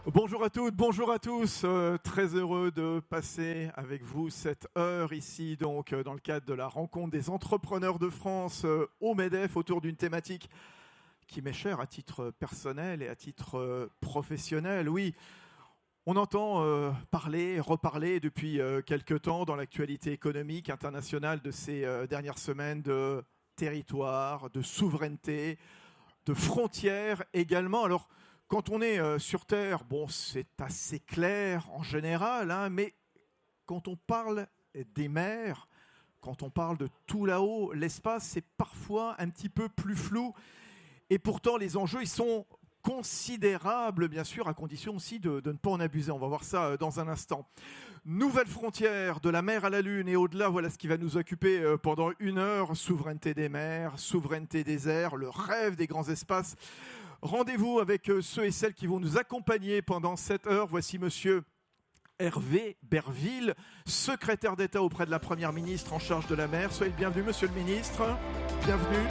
Bonjour à toutes, bonjour à tous. Très heureux de passer avec vous cette heure ici, donc dans le cadre de la rencontre des entrepreneurs de France au MEDEF autour d'une thématique qui m'est chère à titre personnel et à titre professionnel. Oui, on entend parler, reparler depuis quelque temps dans l'actualité économique internationale de ces dernières semaines de territoire, de souveraineté, de frontières également. Alors, quand on est sur Terre, bon, c'est assez clair en général, hein, mais quand on parle des mers, quand on parle de tout là-haut, l'espace, c'est parfois un petit peu plus flou. Et pourtant, les enjeux, ils sont considérables, bien sûr, à condition aussi de ne pas en abuser. On va voir ça dans un instant. Nouvelle frontière, de la mer à la Lune et au-delà, voilà ce qui va nous occuper pendant une heure. Souveraineté des mers, souveraineté des airs, le rêve des grands espaces. Rendez-vous avec ceux et celles qui vont nous accompagner pendant cette heure. Voici monsieur Hervé Berville, secrétaire d'État auprès de la Première ministre en charge de la mer. Soyez le bienvenu, monsieur le ministre. Bienvenue.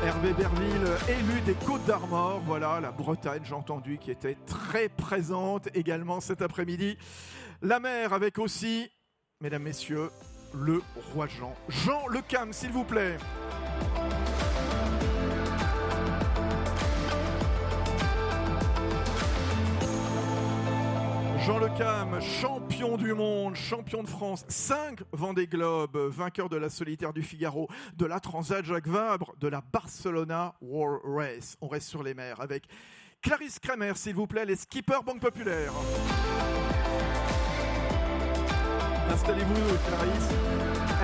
Hervé Berville, élu des Côtes-d'Armor, voilà, la Bretagne, j'ai entendu, qui était très présente également cet après-midi. La mer avec aussi, mesdames, messieurs, le roi Jean. Jean Le Cam, s'il vous plaît. Jean Le Cam, champion du monde, champion de France, 5 Vendée Globe, vainqueur de la Solitaire du Figaro, de la Transat Jacques Vabre, de la Barcelona World Race. On reste sur les mers avec Clarisse Kramer, s'il vous plaît, les skippers Banque Populaire. Installez-vous, Clarisse.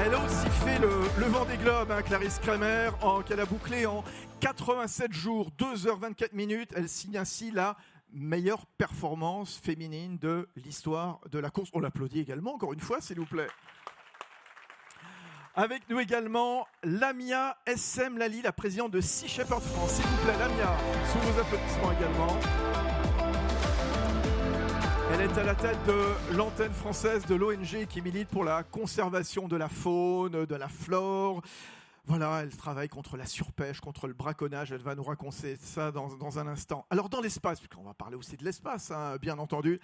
Elle a aussi fait le Vendée Globe, hein, Clarisse Kramer, qu'elle a bouclé en 87 jours, 2h24 minutes. Elle signe ainsi la meilleure performance féminine de l'histoire de la course. On l'applaudit également, encore une fois, s'il vous plaît. Avec nous également, Lamia SM Lali, la présidente de Sea Shepherd France. S'il vous plaît, Lamia, sous vos applaudissements également. Elle est à la tête de l'antenne française de l'ONG qui milite pour la conservation de la faune, de la flore. Voilà, elle travaille contre la surpêche, contre le braconnage. Elle va nous raconter ça dans un instant. Alors dans l'espace, puisqu'on va parler aussi de l'espace, hein, bien entendu,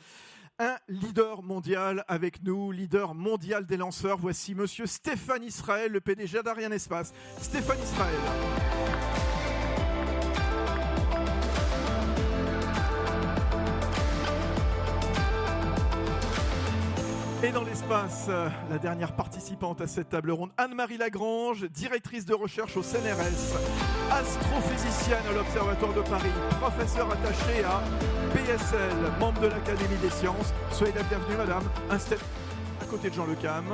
un leader mondial avec nous, leader mondial des lanceurs. Voici monsieur Stéphane Israël, le PDG d'Ariane Espace. Stéphane Israël. Et dans l'espace, la dernière participante à cette table ronde, Anne-Marie Lagrange, directrice de recherche au CNRS, astrophysicienne à l'Observatoire de Paris, professeure attachée à PSL, membre de l'Académie des sciences. Soyez la bienvenue, madame. Installez à côté de Jean Le Cam.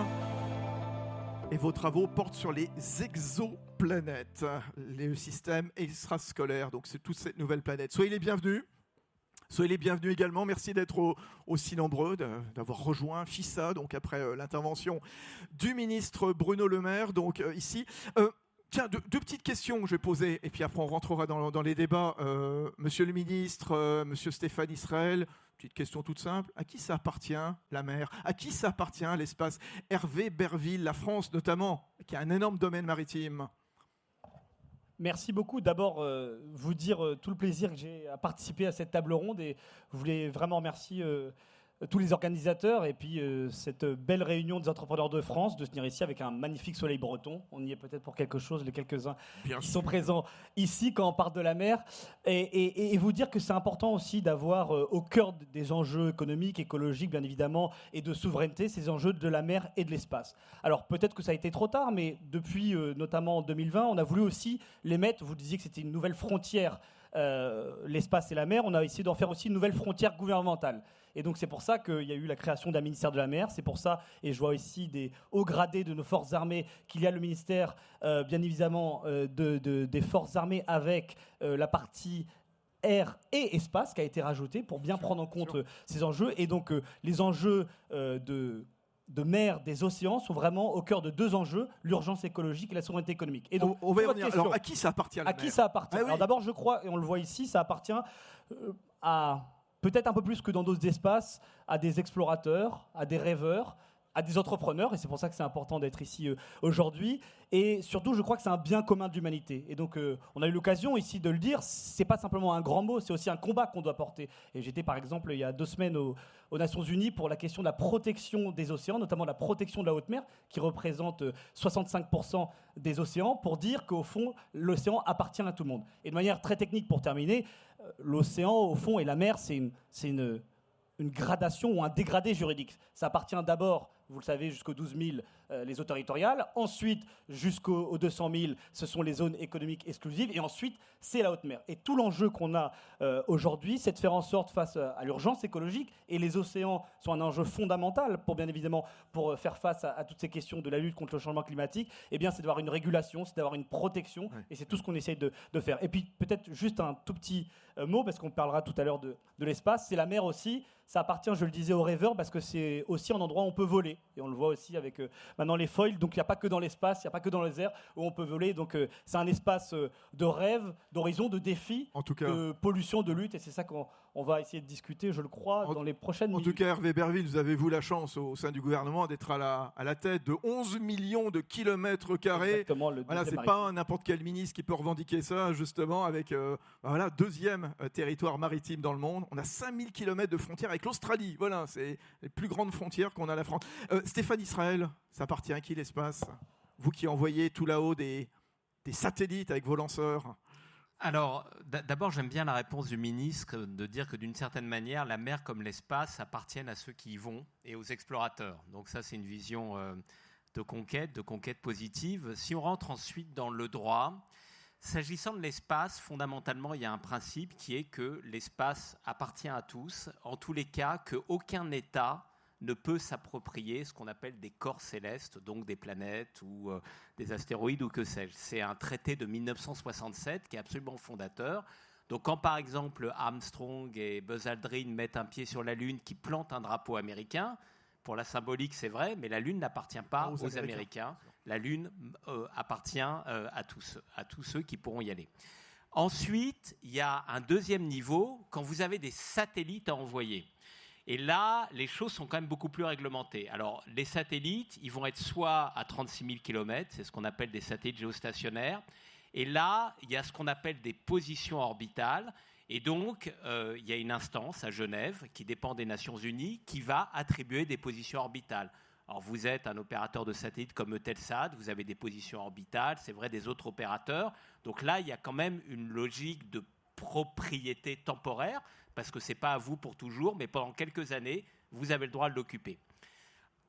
Et vos travaux portent sur les exoplanètes, les systèmes extrascolaires, donc c'est toutes ces nouvelles planètes. Soyez les bienvenus. Soyez les bienvenus également. Merci d'être aussi nombreux, d'avoir rejoint FISA, donc après l'intervention du ministre Bruno Le Maire, donc ici. Tiens, deux petites questions que je vais poser, et puis après on rentrera dans les débats. Monsieur le ministre, monsieur Stéphane Israël, petite question toute simple. À qui ça appartient, la mer? À qui ça appartient, l'espace? Hervé Berville, la France notamment, qui a un énorme domaine maritime. Merci beaucoup. D'abord, vous dire tout le plaisir que j'ai à participer à cette table ronde et je voulais vraiment remercier tous les organisateurs et puis cette belle réunion des entrepreneurs de France de se venir ici avec un magnifique soleil breton. On y est peut-être pour quelque chose, les quelques-uns qui sont présents ici quand on parle de la mer. Et vous dire que c'est important aussi d'avoir au cœur des enjeux économiques, écologiques bien évidemment, et de souveraineté, ces enjeux de la mer et de l'espace. Alors peut-être que ça a été trop tard, mais depuis notamment en 2020, on a voulu aussi les mettre, vous disiez que c'était une nouvelle frontière, l'espace et la mer, on a essayé d'en faire aussi une nouvelle frontière gouvernementale. Et donc c'est pour ça qu'il y a eu la création d'un ministère de la mer, c'est pour ça, et je vois ici des hauts gradés de nos forces armées, qu'il y a le ministère bien évidemment des forces armées avec la partie air et espace qui a été rajoutée pour bien prendre en compte ces enjeux. Et donc les enjeux de mer, des océans sont vraiment au cœur de deux enjeux, l'urgence écologique et la souveraineté économique. Et donc, on va y revenir. Alors, à qui ça appartient, la mer? À qui ça appartient? Alors d'abord, je crois, et on le voit ici, ça appartient à peut-être un peu plus que dans d'autres espaces, à des explorateurs, à des rêveurs, à des entrepreneurs, et c'est pour ça que c'est important d'être ici aujourd'hui. Et surtout, je crois que c'est un bien commun de l'humanité. Et donc, on a eu l'occasion ici de le dire, c'est pas simplement un grand mot, c'est aussi un combat qu'on doit porter. Et j'étais par exemple il y a 2 semaines aux Nations Unies pour la question de la protection des océans, notamment la protection de la haute mer, qui représente 65% des océans, pour dire qu'au fond, l'océan appartient à tout le monde. Et de manière très technique, pour terminer, l'océan, au fond, et la mer, c'est une gradation ou un dégradé juridique. Ça appartient d'abord, vous le savez, jusqu'aux 12 000, les eaux territoriales. Ensuite, jusqu'aux 200 000, ce sont les zones économiques exclusives. Et ensuite, c'est la haute mer. Et tout l'enjeu qu'on a aujourd'hui, c'est de faire en sorte, face à l'urgence écologique, et les océans sont un enjeu fondamental pour, bien évidemment, pour faire face à toutes ces questions de la lutte contre le changement climatique, eh bien, c'est d'avoir une régulation, c'est d'avoir une protection. Ouais. Et c'est tout ce qu'on essaye de faire. Et puis, peut-être juste un tout petit mot, parce qu'on parlera tout à l'heure de l'espace. C'est la mer aussi. Ça appartient, je le disais, aux rêveurs, parce que c'est aussi un endroit où on peut voler. Et on le voit aussi avec maintenant les foils. Donc il n'y a pas que dans l'espace, il n'y a pas que dans les airs où on peut voler. Donc c'est un espace de rêve, d'horizon, de défi, de pollution, de lutte. Et c'est ça qu'on va essayer de discuter, je le crois, dans les prochaines minutes. En tout cas, Hervé Berville, vous avez, vous, la chance au sein du gouvernement d'être à la tête de 11 millions de kilomètres carrés. Exactement. Voilà, c'est pas n'importe quel ministre qui peut revendiquer ça, justement, avec voilà, 2e territoire maritime dans le monde. On a 5000 kilomètres de frontières avec l'Australie. Voilà, c'est les plus grandes frontières qu'on a la France. Stéphane Israël, ça appartient à qui l'espace? Vous qui envoyez tout là-haut des satellites avec vos lanceurs. Alors, d'abord, j'aime bien la réponse du ministre de dire que d'une certaine manière, la mer comme l'espace appartiennent à ceux qui y vont et aux explorateurs. Donc ça, c'est une vision de conquête positive. Si on rentre ensuite dans le droit, s'agissant de l'espace, fondamentalement, il y a un principe qui est que l'espace appartient à tous, en tous les cas, qu'aucun État ne peut s'approprier ce qu'on appelle des corps célestes, donc des planètes ou des astéroïdes ou que sais-je. C'est un traité de 1967 qui est absolument fondateur. Donc quand par exemple Armstrong et Buzz Aldrin mettent un pied sur la Lune, qui plantent un drapeau américain, pour la symbolique c'est vrai, mais la Lune n'appartient pas aux Américains. La Lune appartient à tous ceux qui pourront y aller. Ensuite, il y a un deuxième niveau, quand vous avez des satellites à envoyer. Et là, les choses sont quand même beaucoup plus réglementées. Alors, les satellites, ils vont être soit à 36 000 km, c'est ce qu'on appelle des satellites géostationnaires. Et là, il y a ce qu'on appelle des positions orbitales. Et donc, il y a une instance à Genève, qui dépend des Nations Unies, qui va attribuer des positions orbitales. Alors, vous êtes un opérateur de satellite comme Eutelsat, vous avez des positions orbitales, c'est vrai des autres opérateurs. Donc là, il y a quand même une logique de propriété temporaire, parce que ce n'est pas à vous pour toujours, mais pendant quelques années, vous avez le droit de l'occuper.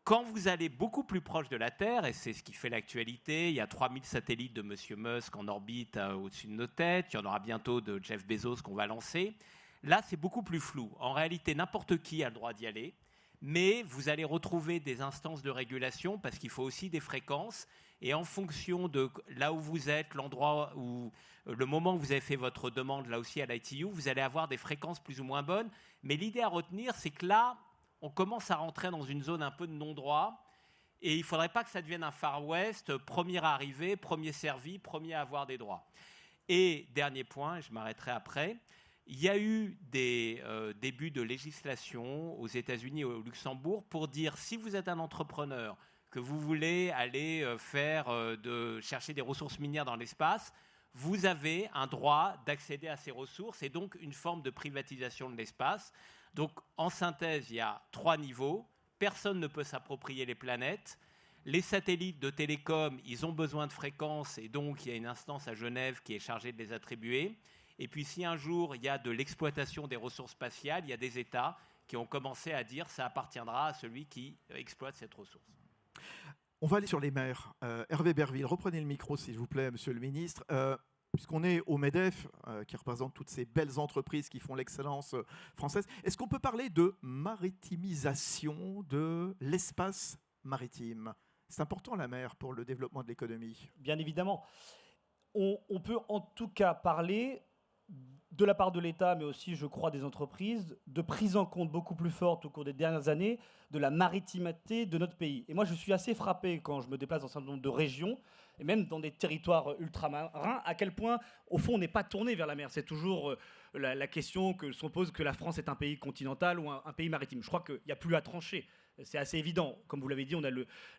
Quand vous allez beaucoup plus proche de la Terre, et c'est ce qui fait l'actualité, il y a 3000 satellites de M. Musk en orbite au-dessus de nos têtes, il y en aura bientôt de Jeff Bezos qu'on va lancer. Là, c'est beaucoup plus flou. En réalité, n'importe qui a le droit d'y aller, mais vous allez retrouver des instances de régulation, parce qu'il faut aussi des fréquences, et en fonction de là où vous êtes, l'endroit où, le moment où vous avez fait votre demande, là aussi à l'ITU, vous allez avoir des fréquences plus ou moins bonnes. Mais l'idée à retenir, c'est que là, on commence à rentrer dans une zone un peu de non-droit, et il ne faudrait pas que ça devienne un Far West, premier arrivé, premier servi, premier à avoir des droits. Et dernier point, je m'arrêterai après, il y a eu des débuts de législation aux États-Unis et au Luxembourg pour dire si vous êtes un entrepreneur, que vous voulez aller chercher des ressources minières dans l'espace, vous avez un droit d'accéder à ces ressources et donc une forme de privatisation de l'espace. Donc en synthèse, il y a 3 niveaux. Personne ne peut s'approprier les planètes. Les satellites de télécom, ils ont besoin de fréquences et donc il y a une instance à Genève qui est chargée de les attribuer. Et puis si un jour il y a de l'exploitation des ressources spatiales, il y a des États qui ont commencé à dire ça appartiendra à celui qui exploite cette ressource. On va aller sur les mers. Hervé Berville, reprenez le micro s'il vous plaît, monsieur le ministre. Puisqu'on est au MEDEF, qui représente toutes ces belles entreprises qui font l'excellence française, est-ce qu'on peut parler de maritimisation de l'espace maritime? C'est important la mer pour le développement de l'économie. Bien évidemment. On peut en tout cas parler de la part de l'État, mais aussi, je crois, des entreprises, de prise en compte beaucoup plus forte au cours des dernières années de la maritimité de notre pays. Et moi, je suis assez frappé quand je me déplace dans un certain nombre de régions, et même dans des territoires ultramarins, à quel point, au fond, on n'est pas tourné vers la mer. C'est toujours la question que se pose que la France est un pays continental ou un pays maritime. Je crois qu'il n'y a plus à trancher. C'est assez évident. Comme vous l'avez dit, on a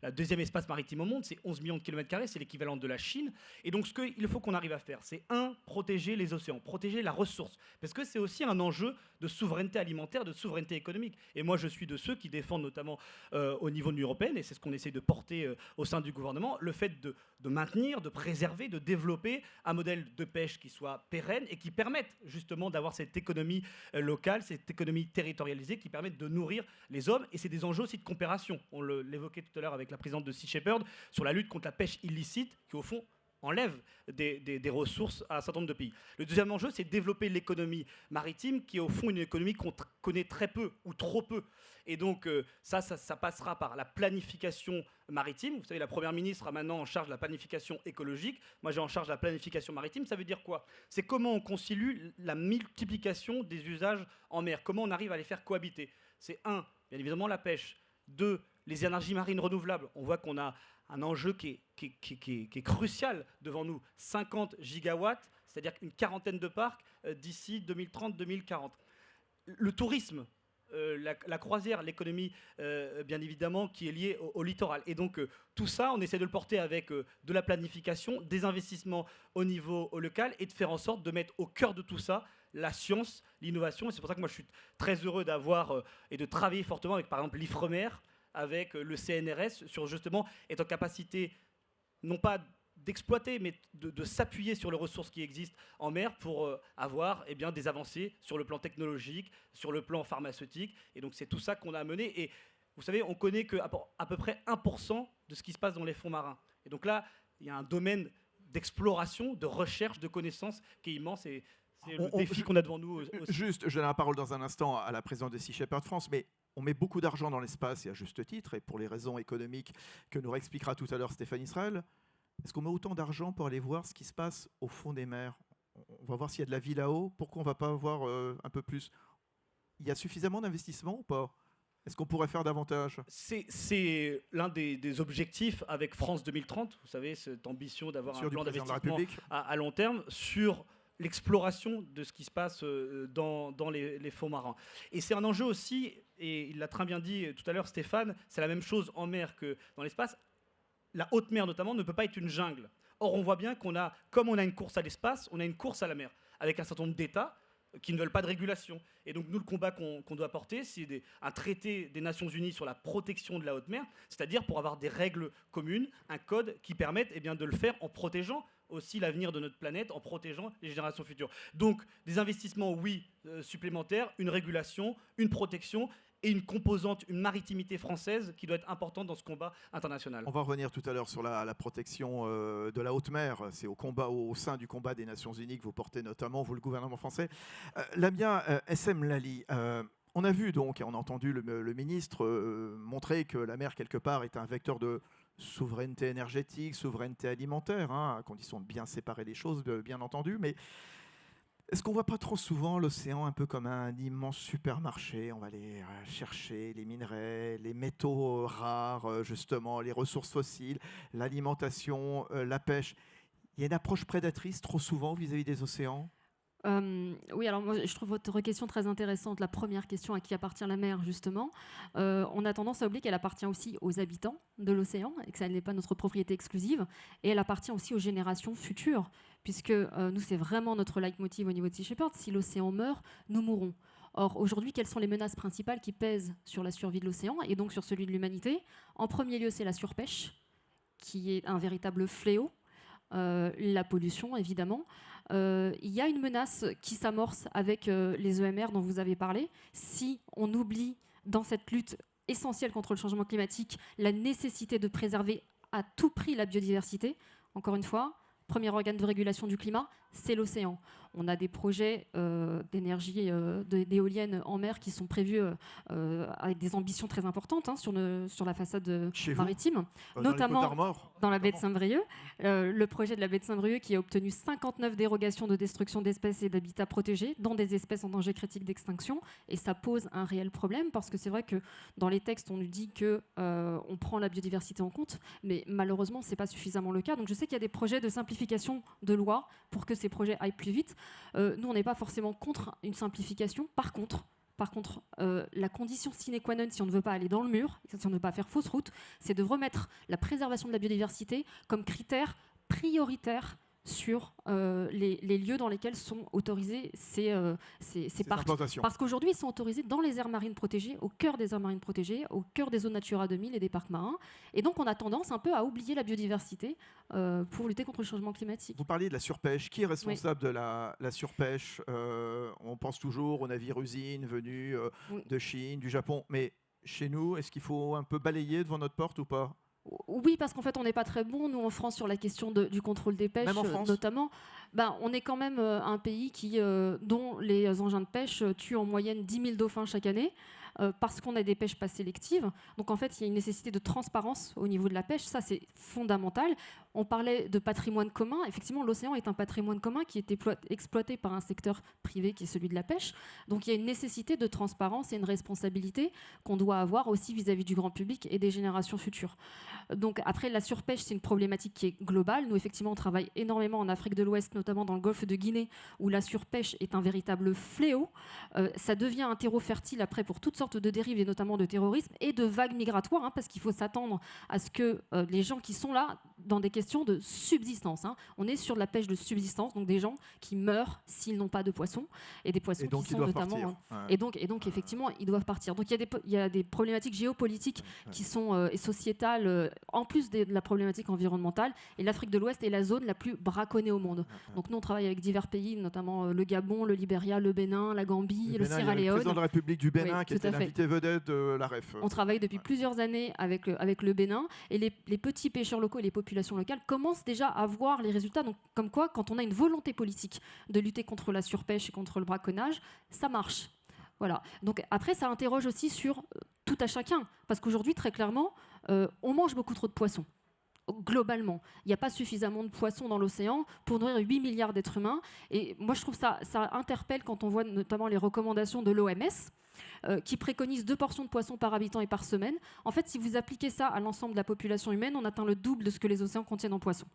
la deuxième espace maritime au monde, c'est 11 millions de kilomètres carrés, c'est l'équivalent de la Chine. Et donc, ce qu'il faut qu'on arrive à faire, c'est protéger les océans, protéger la ressource. Parce que c'est aussi un enjeu de souveraineté alimentaire, de souveraineté économique. Et moi, je suis de ceux qui défendent, notamment au niveau de l'Union européenne, et c'est ce qu'on essaie de porter au sein du gouvernement, le fait de maintenir, de préserver, de développer un modèle de pêche qui soit pérenne et qui permette justement d'avoir cette économie locale, cette économie territorialisée qui permette de nourrir les hommes. Et c'est des enjeux aussi de coopération. On l'évoquait tout à l'heure avec la présidente de Sea Shepherd sur la lutte contre la pêche illicite qui, au fond, enlève des ressources à un certain nombre de pays. Le deuxième enjeu, c'est développer l'économie maritime, qui est au fond une économie qu'on connaît très peu ou trop peu. Et donc, ça passera par la planification maritime. Vous savez, la Première ministre a maintenant en charge de la planification écologique. Moi, j'ai en charge de la planification maritime. Ça veut dire quoi? C'est comment on concilie la multiplication des usages en mer. Comment on arrive à les faire cohabiter. C'est bien évidemment, la pêche. 2, les énergies marines renouvelables. On voit qu'on a un enjeu qui est crucial devant nous. 50 gigawatts, c'est-à-dire une quarantaine de parcs d'ici 2030-2040. Le tourisme, la croisière, l'économie, bien évidemment, qui est liée au littoral. Et donc, tout ça, on essaie de le porter avec de la planification, des investissements au niveau local et de faire en sorte de mettre au cœur de tout ça la science, l'innovation. Et c'est pour ça que moi, je suis très heureux d'avoir et de travailler fortement avec, par exemple, l'IFREMER, avec le CNRS, sur justement être en capacité, non pas d'exploiter, mais de s'appuyer sur les ressources qui existent en mer pour avoir des avancées sur le plan technologique, sur le plan pharmaceutique. Et donc c'est tout ça qu'on a mené. Et vous savez, on connaît qu'à peu près 1% de ce qui se passe dans les fonds marins. Et donc là, il y a un domaine d'exploration, de recherche, de connaissances qui est immense. Et c'est le défi qu'on a devant nous aussi. Juste, je donne la parole dans un instant à la présidente de Sea Shepherd France, mais on met beaucoup d'argent dans l'espace, et à juste titre, et pour les raisons économiques que nous réexpliquera tout à l'heure Stéphane Israël. Est-ce qu'on met autant d'argent pour aller voir ce qui se passe au fond des mers? On va voir s'il y a de la vie là-haut. Pourquoi on ne va pas voir un peu plus? Il y a suffisamment d'investissements ou pas? Est-ce qu'on pourrait faire davantage? C'est l'un des objectifs avec France 2030, vous savez, cette ambition d'avoir un plan d'investissement à long terme sur l'exploration de ce qui se passe dans les fonds marins. Et c'est un enjeu aussi, et il l'a très bien dit tout à l'heure Stéphane, c'est la même chose en mer que dans l'espace. La haute mer notamment ne peut pas être une jungle. Or on voit bien comme on a une course à l'espace, on a une course à la mer, avec un certain nombre d'États qui ne veulent pas de régulation. Et donc nous, le combat qu'on doit porter, c'est un traité des Nations Unies sur la protection de la haute mer, c'est-à-dire pour avoir des règles communes, un code qui permette de le faire en protégeant aussi l'avenir de notre planète, en protégeant les générations futures. Donc des investissements, oui, supplémentaires, une régulation, une protection et une composante, une maritimité française qui doit être importante dans ce combat international. On va revenir tout à l'heure sur la protection de la haute mer. C'est au sein du combat des Nations Unies que vous portez notamment, vous, le gouvernement français. Lamia SM Lali, on a vu donc, et on a entendu le ministre montrer que la mer, quelque part, est un vecteur de souveraineté énergétique, souveraineté alimentaire, à condition de bien séparer les choses, bien entendu, mais est-ce qu'on ne voit pas trop souvent l'océan un peu comme un immense supermarché? On va aller chercher les minerais, les métaux rares, justement, les ressources fossiles, l'alimentation, la pêche. Il y a une approche prédatrice trop souvent vis-à-vis des océans? Oui, alors moi je trouve votre question très intéressante. La première question, à qui appartient la mer, justement. On a tendance à oublier qu'elle appartient aussi aux habitants de l'océan et que ça n'est pas notre propriété exclusive. Et elle appartient aussi aux générations futures, puisque nous, c'est vraiment notre leitmotiv au niveau de Sea Shepherd. Si l'océan meurt, nous mourrons. Or, aujourd'hui, quelles sont les menaces principales qui pèsent sur la survie de l'océan et donc sur celui de l'humanité? En premier lieu, c'est la surpêche, qui est un véritable fléau. La pollution, évidemment. Il y a une menace qui s'amorce avec les EMR dont vous avez parlé. Si on oublie dans cette lutte essentielle contre le changement climatique la nécessité de préserver à tout prix la biodiversité, encore une fois, premier organe de régulation du climat, c'est l'océan. On a des projets d'énergie, d'éoliennes en mer qui sont prévus avec des ambitions très importantes sur la façade maritime, notamment dans la baie de Saint-Brieuc. Le projet de la baie de Saint-Brieuc qui a obtenu 59 dérogations de destruction d'espèces et d'habitats protégés, dont des espèces en danger critique d'extinction. Et ça pose un réel problème parce que c'est vrai que dans les textes, on nous dit qu'on prend la biodiversité en compte, mais malheureusement, ce n'est pas suffisamment le cas. Donc je sais qu'il y a des projets de simplification de loi pour que ces projets aillent plus vite. Nous, on n'est pas forcément contre une simplification. Par contre, par contre, la condition sine qua non, si on ne veut pas aller dans le mur, si on ne veut pas faire fausse route, c'est de remettre la préservation de la biodiversité comme critère prioritaire sur les lieux dans lesquels sont autorisés ces parcs. Implantations. Parce qu'aujourd'hui, ils sont autorisés dans les aires marines protégées, au cœur des aires marines protégées, au cœur des zones Natura 2000 et des parcs marins. Et donc, on a tendance un peu à oublier la biodiversité pour lutter contre le changement climatique. Vous parliez de la surpêche. Qui est responsable de la surpêche? On pense toujours aux navires-usines venus de Chine, du Japon. Mais chez nous, est-ce qu'il faut un peu balayer devant notre porte ou pas? Oui, parce qu'en fait, on n'est pas très bon, nous, en France, sur la question du contrôle des pêches, Même en France notamment. On est quand même un pays dont les engins de pêche tuent en moyenne 10 000 dauphins chaque année, parce qu'on a des pêches pas sélectives. Donc, en fait, il y a une nécessité de transparence au niveau de la pêche. Ça, c'est fondamental. On parlait de patrimoine commun. Effectivement, l'océan est un patrimoine commun qui est exploité par un secteur privé qui est celui de la pêche. Donc, il y a une nécessité de transparence et une responsabilité qu'on doit avoir aussi vis-à-vis du grand public et des générations futures. Donc après, la surpêche, c'est une problématique qui est globale. Nous, effectivement, on travaille énormément en Afrique de l'Ouest, notamment dans le golfe de Guinée, où la surpêche est un véritable fléau. Ça devient un terreau fertile après pour toutes sortes de dérives, et notamment de terrorisme et de vagues migratoires, parce qu'il faut s'attendre à ce que les gens qui sont là, dans des questions de subsistance, on est sur de la pêche de subsistance, donc des gens qui meurent s'ils n'ont pas de poissons, et des poissons qui sont notamment... Et donc, effectivement, ils doivent partir. Donc il y a des problématiques géopolitiques qui sont et sociétales, en plus de la problématique environnementale, et l'Afrique de l'Ouest est la zone la plus braconnée au monde. Donc nous, on travaille avec divers pays, notamment le Gabon, le Libéria, le Bénin, la Gambie, le Sierra Leone. Le président de la République du Bénin, qui était l'invité vedette de la REF. On travaille depuis plusieurs années avec le Bénin, et les petits pêcheurs locaux et les populations locales commencent déjà à voir les résultats. Donc, comme quoi, quand on a une volonté politique de lutter contre la surpêche et contre le braconnage, ça marche. Voilà. Donc après, ça interroge aussi sur tout à chacun, parce qu'aujourd'hui, très clairement, on mange beaucoup trop de poissons. Globalement, il n'y a pas suffisamment de poissons dans l'océan pour nourrir 8 milliards d'êtres humains. Et moi, je trouve ça interpelle quand on voit notamment les recommandations de l'OMS, qui préconise 2 portions de poissons par habitant et par semaine. En fait, si vous appliquez ça à l'ensemble de la population humaine, on atteint le double de ce que les océans contiennent en poissons.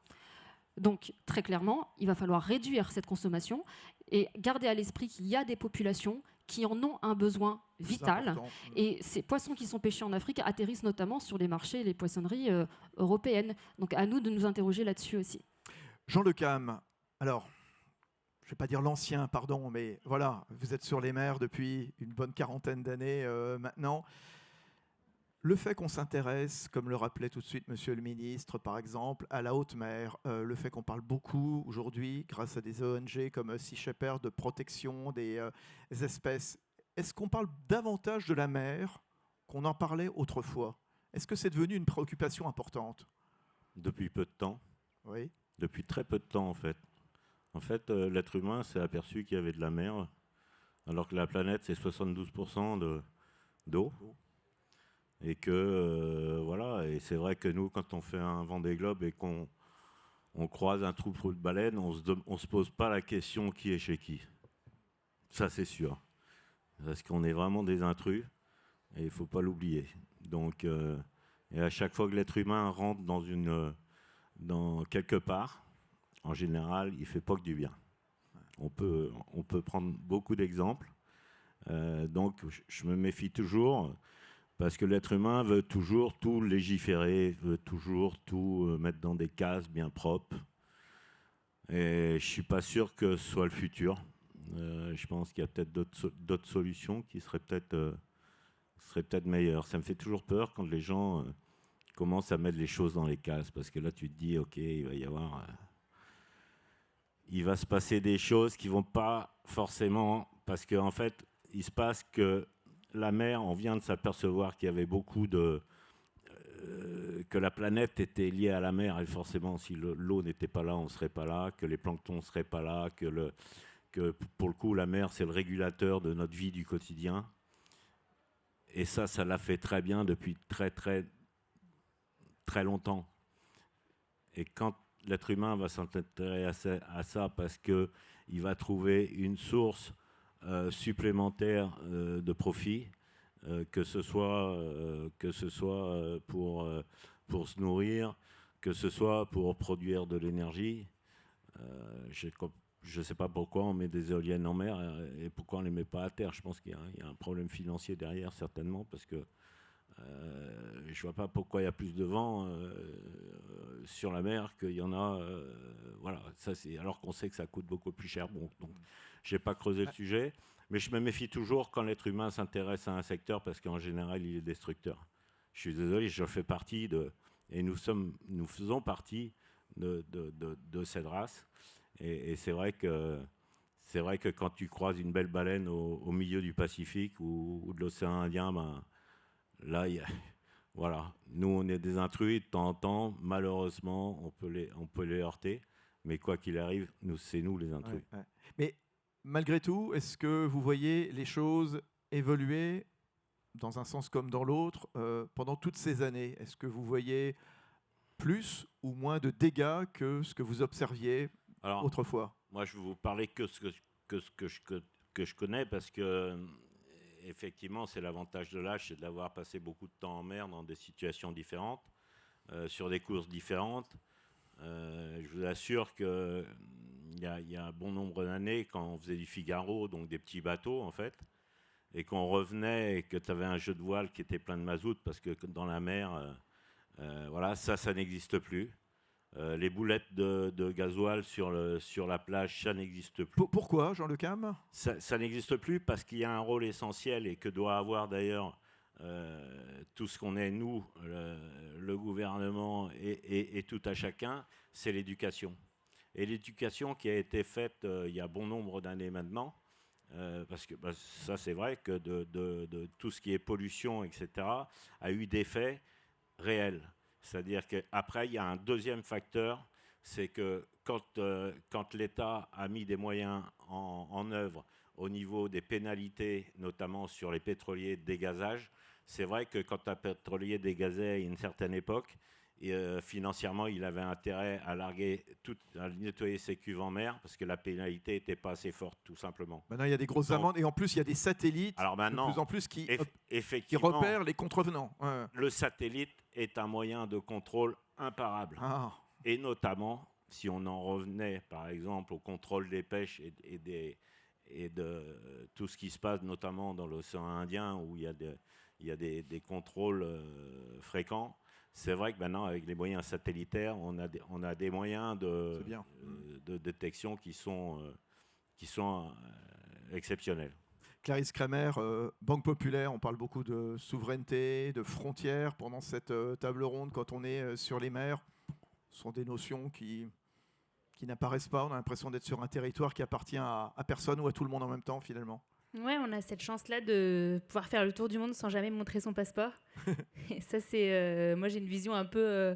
Donc, très clairement, il va falloir réduire cette consommation et garder à l'esprit qu'il y a des populations qui en ont un besoin vital. Et ces poissons qui sont pêchés en Afrique atterrissent notamment sur les marchés et les poissonneries européennes. Donc, à nous de nous interroger là-dessus aussi. Jean Le Cam, alors, je ne vais pas dire l'ancien, pardon, mais voilà, vous êtes sur les mers depuis une bonne quarantaine d'années maintenant. Le fait qu'on s'intéresse, comme le rappelait tout de suite Monsieur le Ministre, par exemple, à la haute mer, le fait qu'on parle beaucoup aujourd'hui, grâce à des ONG comme Sea Shepherd, de protection des espèces, est-ce qu'on parle davantage de la mer qu'on en parlait autrefois? Est-ce que c'est devenu une préoccupation importante? Depuis peu de temps. Oui. Depuis très peu de temps, en fait. En fait, l'être humain s'est aperçu qu'il y avait de la mer, alors que la planète, c'est 72% d'eau. Et que, voilà, et c'est vrai que nous, quand on fait un Vendée Globe et qu'on croise un troupeau de baleines, on se pose pas la question qui est chez qui. Ça, c'est sûr. Parce qu'on est vraiment des intrus, et il ne faut pas l'oublier. Donc, et à chaque fois que l'être humain rentre dans quelque part, en général, il ne fait pas que du bien. On peut prendre beaucoup d'exemples. Donc, je me méfie toujours... Parce que l'être humain veut toujours tout légiférer, veut toujours tout mettre dans des cases bien propres. Et je ne suis pas sûr que ce soit le futur. Je pense qu'il y a peut-être d'autres solutions qui seraient peut-être meilleures. Ça me fait toujours peur quand les gens commencent à mettre les choses dans les cases. Parce que là, tu te dis, OK, il va se passer des choses qui ne vont pas forcément... Parce qu'en fait, il se passe que la mer, on vient de s'apercevoir qu'il y avait beaucoup que la planète était liée à la mer, et forcément, si l'eau n'était pas là, on ne serait pas là, que les planctons ne seraient pas là, que pour le coup, la mer, c'est le régulateur de notre vie du quotidien. Et ça l'a fait très bien depuis très, très, très longtemps. Et quand l'être humain va s'intéresser à ça parce qu'il va trouver une source supplémentaire de profit, que ce soit pour se nourrir, que ce soit pour produire de l'énergie. je ne sais pas pourquoi on met des éoliennes en mer et pourquoi on ne les met pas à terre. Je pense qu'il y a un problème financier derrière, certainement, parce que je ne vois pas pourquoi il y a plus de vent sur la mer qu'il y en a. Voilà, ça, alors qu'on sait que ça coûte beaucoup plus cher. Bon, donc, je n'ai pas creusé le sujet, mais je me méfie toujours quand l'être humain s'intéresse à un secteur parce qu'en général, il est destructeur. Je suis désolé, je fais partie et nous faisons partie de cette race. Et c'est vrai que quand tu croises une belle baleine au milieu du Pacifique ou de l'océan Indien, ben, là, voilà, nous on est des intrus de temps en temps. Malheureusement, on peut les heurter, mais quoi qu'il arrive, c'est nous les intrus. Ouais. Mais malgré tout, est-ce que vous voyez les choses évoluer dans un sens comme dans l'autre pendant toutes ces années? Est-ce que vous voyez plus ou moins de dégâts que ce que vous observiez autrefois? Moi, je vais vous parler que ce que je connais parce que effectivement, c'est l'avantage de l'âge, c'est d'avoir passé beaucoup de temps en mer dans des situations différentes, sur des courses différentes. Je vous assure qu'il y a un bon nombre d'années, quand on faisait du Figaro, donc des petits bateaux en fait, et qu'on revenait et que tu avais un jeu de voile qui était plein de mazout, parce que dans la mer, voilà, ça n'existe plus. Les boulettes de gasoil sur la plage, ça n'existe plus. Pourquoi, Jean Le Cam? Ça n'existe plus parce qu'il y a un rôle essentiel et que doit avoir d'ailleurs tout ce qu'on est, nous, le gouvernement et tout à chacun, c'est l'éducation. Et l'éducation qui a été faite il y a bon nombre d'années maintenant, parce que ça c'est vrai que de tout ce qui est pollution, etc., a eu des faits réels. C'est-à-dire qu'après, il y a un deuxième facteur, c'est que quand l'État a mis des moyens en œuvre au niveau des pénalités, notamment sur les pétroliers de dégazage, c'est vrai que quand un pétrolier dégazait à une certaine époque, financièrement, il avait intérêt à à nettoyer ses cuves en mer parce que la pénalité n'était pas assez forte, tout simplement. Maintenant, il y a des grosses amendes et en plus, il y a des satellites de plus en plus qui effectivement, repèrent les contrevenants. Ouais. Le satellite est un moyen de contrôle imparable. Et notamment, si on en revenait, par exemple, au contrôle des pêches et de tout ce qui se passe, notamment dans l'océan Indien, où il y a des contrôles fréquents. C'est vrai que maintenant, avec les moyens satellitaires, on a des moyens de détection qui sont exceptionnels. Clarisse Kremer, Banque Populaire, on parle beaucoup de souveraineté, de frontières pendant cette table ronde quand on est sur les mers. Ce sont des notions qui n'apparaissent pas. On a l'impression d'être sur un territoire qui appartient à personne ou à tout le monde en même temps, finalement. Ouais, on a cette chance-là de pouvoir faire le tour du monde sans jamais montrer son passeport. Et ça, c'est... moi, j'ai une vision un peu...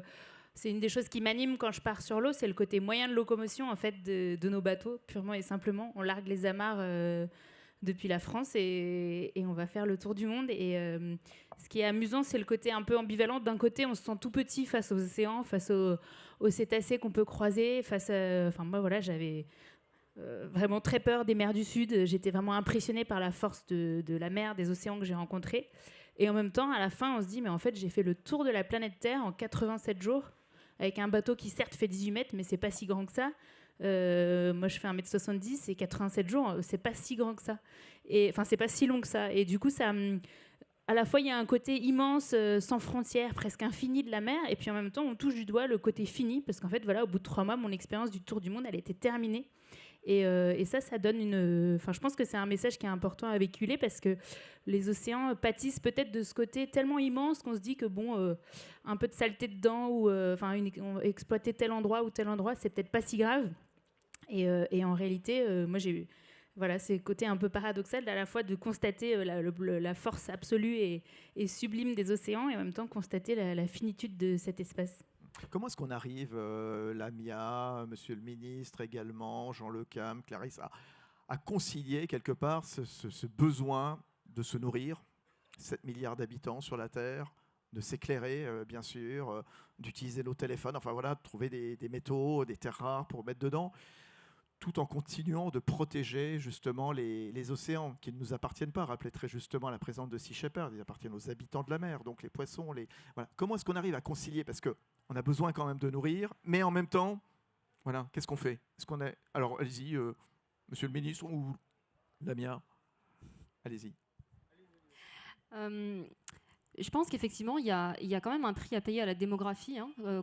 c'est une des choses qui m'anime quand je pars sur l'eau, c'est le côté moyen de locomotion, en fait, de nos bateaux, purement et simplement. On largue les amarres depuis la France et on va faire le tour du monde. Et ce qui est amusant, c'est le côté un peu ambivalent. D'un côté, on se sent tout petit face aux océans, face aux cétacés qu'on peut croiser. Enfin, moi, voilà, j'avais... vraiment très peur des mers du Sud. J'étais vraiment impressionnée par la force de la mer, des océans que j'ai rencontrés. Et en même temps, à la fin, on se dit, mais en fait, j'ai fait le tour de la planète Terre en 87 jours, avec un bateau qui, certes, fait 18 mètres, mais c'est pas si grand que ça. Moi, je fais 1m70 et 87 jours, c'est pas si grand que ça. Enfin, c'est pas si long que ça. Et du coup, ça... à la fois, il y a un côté immense, sans frontières, presque infini de la mer, et puis en même temps, on touche du doigt le côté fini, parce qu'en fait, voilà, au bout de 3 mois, mon expérience du tour du monde, elle était terminée. Et ça donne une... Enfin, je pense que c'est un message qui est important à véhiculer parce que les océans pâtissent peut-être de ce côté tellement immense qu'on se dit que, bon, un peu de saleté dedans ou exploiter tel endroit ou tel endroit, c'est peut-être pas si grave. Et en réalité, moi, j'ai eu... Voilà, c'est le côté un peu paradoxal à la fois de constater la force absolue et sublime des océans et en même temps constater la finitude de cet espace. Comment est-ce qu'on arrive, Lamia, Monsieur le Ministre également, Jean Le Cam, Clarisse, à concilier quelque part ce besoin de se nourrir, 7 milliards d'habitants sur la Terre, de s'éclairer, bien sûr, d'utiliser nos téléphones, enfin voilà, de trouver des métaux, des terres rares pour mettre dedans, tout en continuant de protéger justement les océans qui ne nous appartiennent pas. Rappelez très justement la présence de Sea Shepherd, ils appartiennent aux habitants de la mer, donc les poissons. Voilà. Comment est-ce qu'on arrive à concilier? Parce qu'on a besoin quand même de nourrir, mais en même temps, Voilà, qu'est-ce qu'on fait? Est-ce qu'on est... Alors, allez-y, monsieur le ministre ou Damien. Allez-y. Je pense qu'effectivement, il y a quand même un prix à payer à la démographie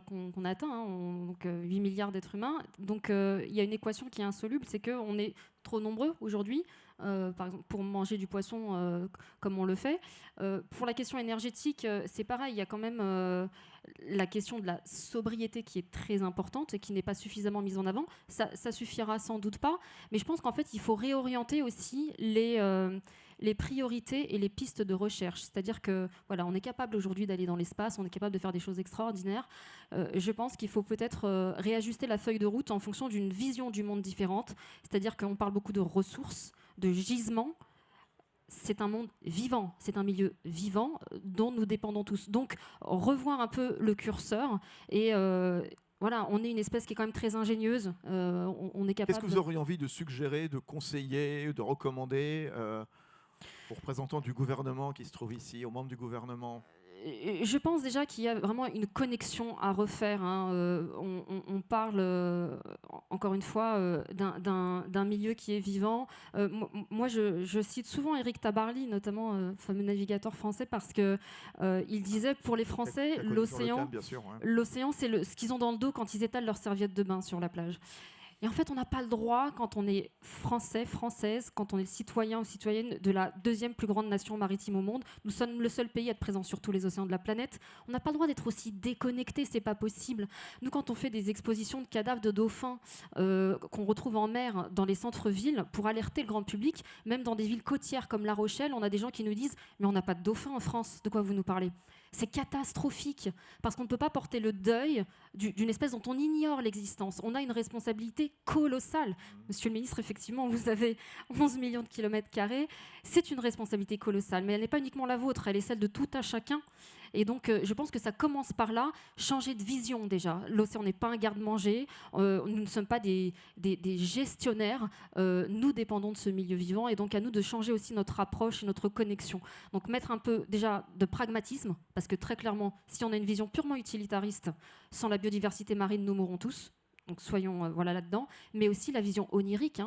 qu'on atteint, donc 8 milliards d'êtres humains. Donc il y a une équation qui est insoluble, c'est qu'on est trop nombreux aujourd'hui, par exemple, pour manger du poisson comme on le fait. Pour la question énergétique, c'est pareil, il y a quand même la question de la sobriété qui est très importante et qui n'est pas suffisamment mise en avant. Ça suffira sans doute pas, mais je pense qu'en fait, il faut réorienter aussi les priorités et les pistes de recherche. C'est-à-dire que voilà, on est capable aujourd'hui d'aller dans l'espace, on est capable de faire des choses extraordinaires. Je pense qu'il faut peut-être réajuster la feuille de route en fonction d'une vision du monde différente. C'est-à-dire qu'on parle beaucoup de ressources, de gisements. C'est un monde vivant, c'est un milieu vivant dont nous dépendons tous. Donc, revoir un peu le curseur et... voilà, on est une espèce qui est quand même très ingénieuse. On est capable. Qu'est-ce que vous auriez envie de suggérer, de conseiller, de recommander aux représentants du gouvernement qui se trouvent ici, aux membres du gouvernement? Je pense déjà qu'il y a vraiment une connexion à refaire. On parle, encore une fois, d'un milieu qui est vivant. Moi, je cite souvent Éric Tabarly, notamment fameux navigateur français, parce qu'il disait, pour les Français, l'océan, c'est ce qu'ils ont dans le dos quand ils étalent leur serviette de bain sur la plage. Et en fait, on n'a pas le droit, quand on est français, française, quand on est citoyen ou citoyenne de la deuxième plus grande nation maritime au monde, nous sommes le seul pays à être présent sur tous les océans de la planète, on n'a pas le droit d'être aussi déconnecté, c'est pas possible. Nous, quand on fait des expositions de cadavres de dauphins qu'on retrouve en mer dans les centres-villes, pour alerter le grand public, même dans des villes côtières comme La Rochelle, on a des gens qui nous disent « mais on n'a pas de dauphins en France, de quoi vous nous parlez ?» C'est catastrophique, parce qu'on ne peut pas porter le deuil d'une espèce dont on ignore l'existence. On a une responsabilité colossale. Monsieur le ministre, effectivement, vous avez 11 millions de kilomètres carrés. C'est une responsabilité colossale, mais elle n'est pas uniquement la vôtre, elle est celle de tout un chacun. Et donc, je pense que ça commence par là, changer de vision déjà. L'océan n'est pas un garde-manger, nous ne sommes pas des gestionnaires, nous dépendons de ce milieu vivant, et donc à nous de changer aussi notre approche et notre connexion. Donc mettre un peu déjà de pragmatisme, parce que très clairement, si on a une vision purement utilitariste, sans la biodiversité marine, nous mourrons tous. Donc soyons voilà, là-dedans, mais aussi la vision onirique,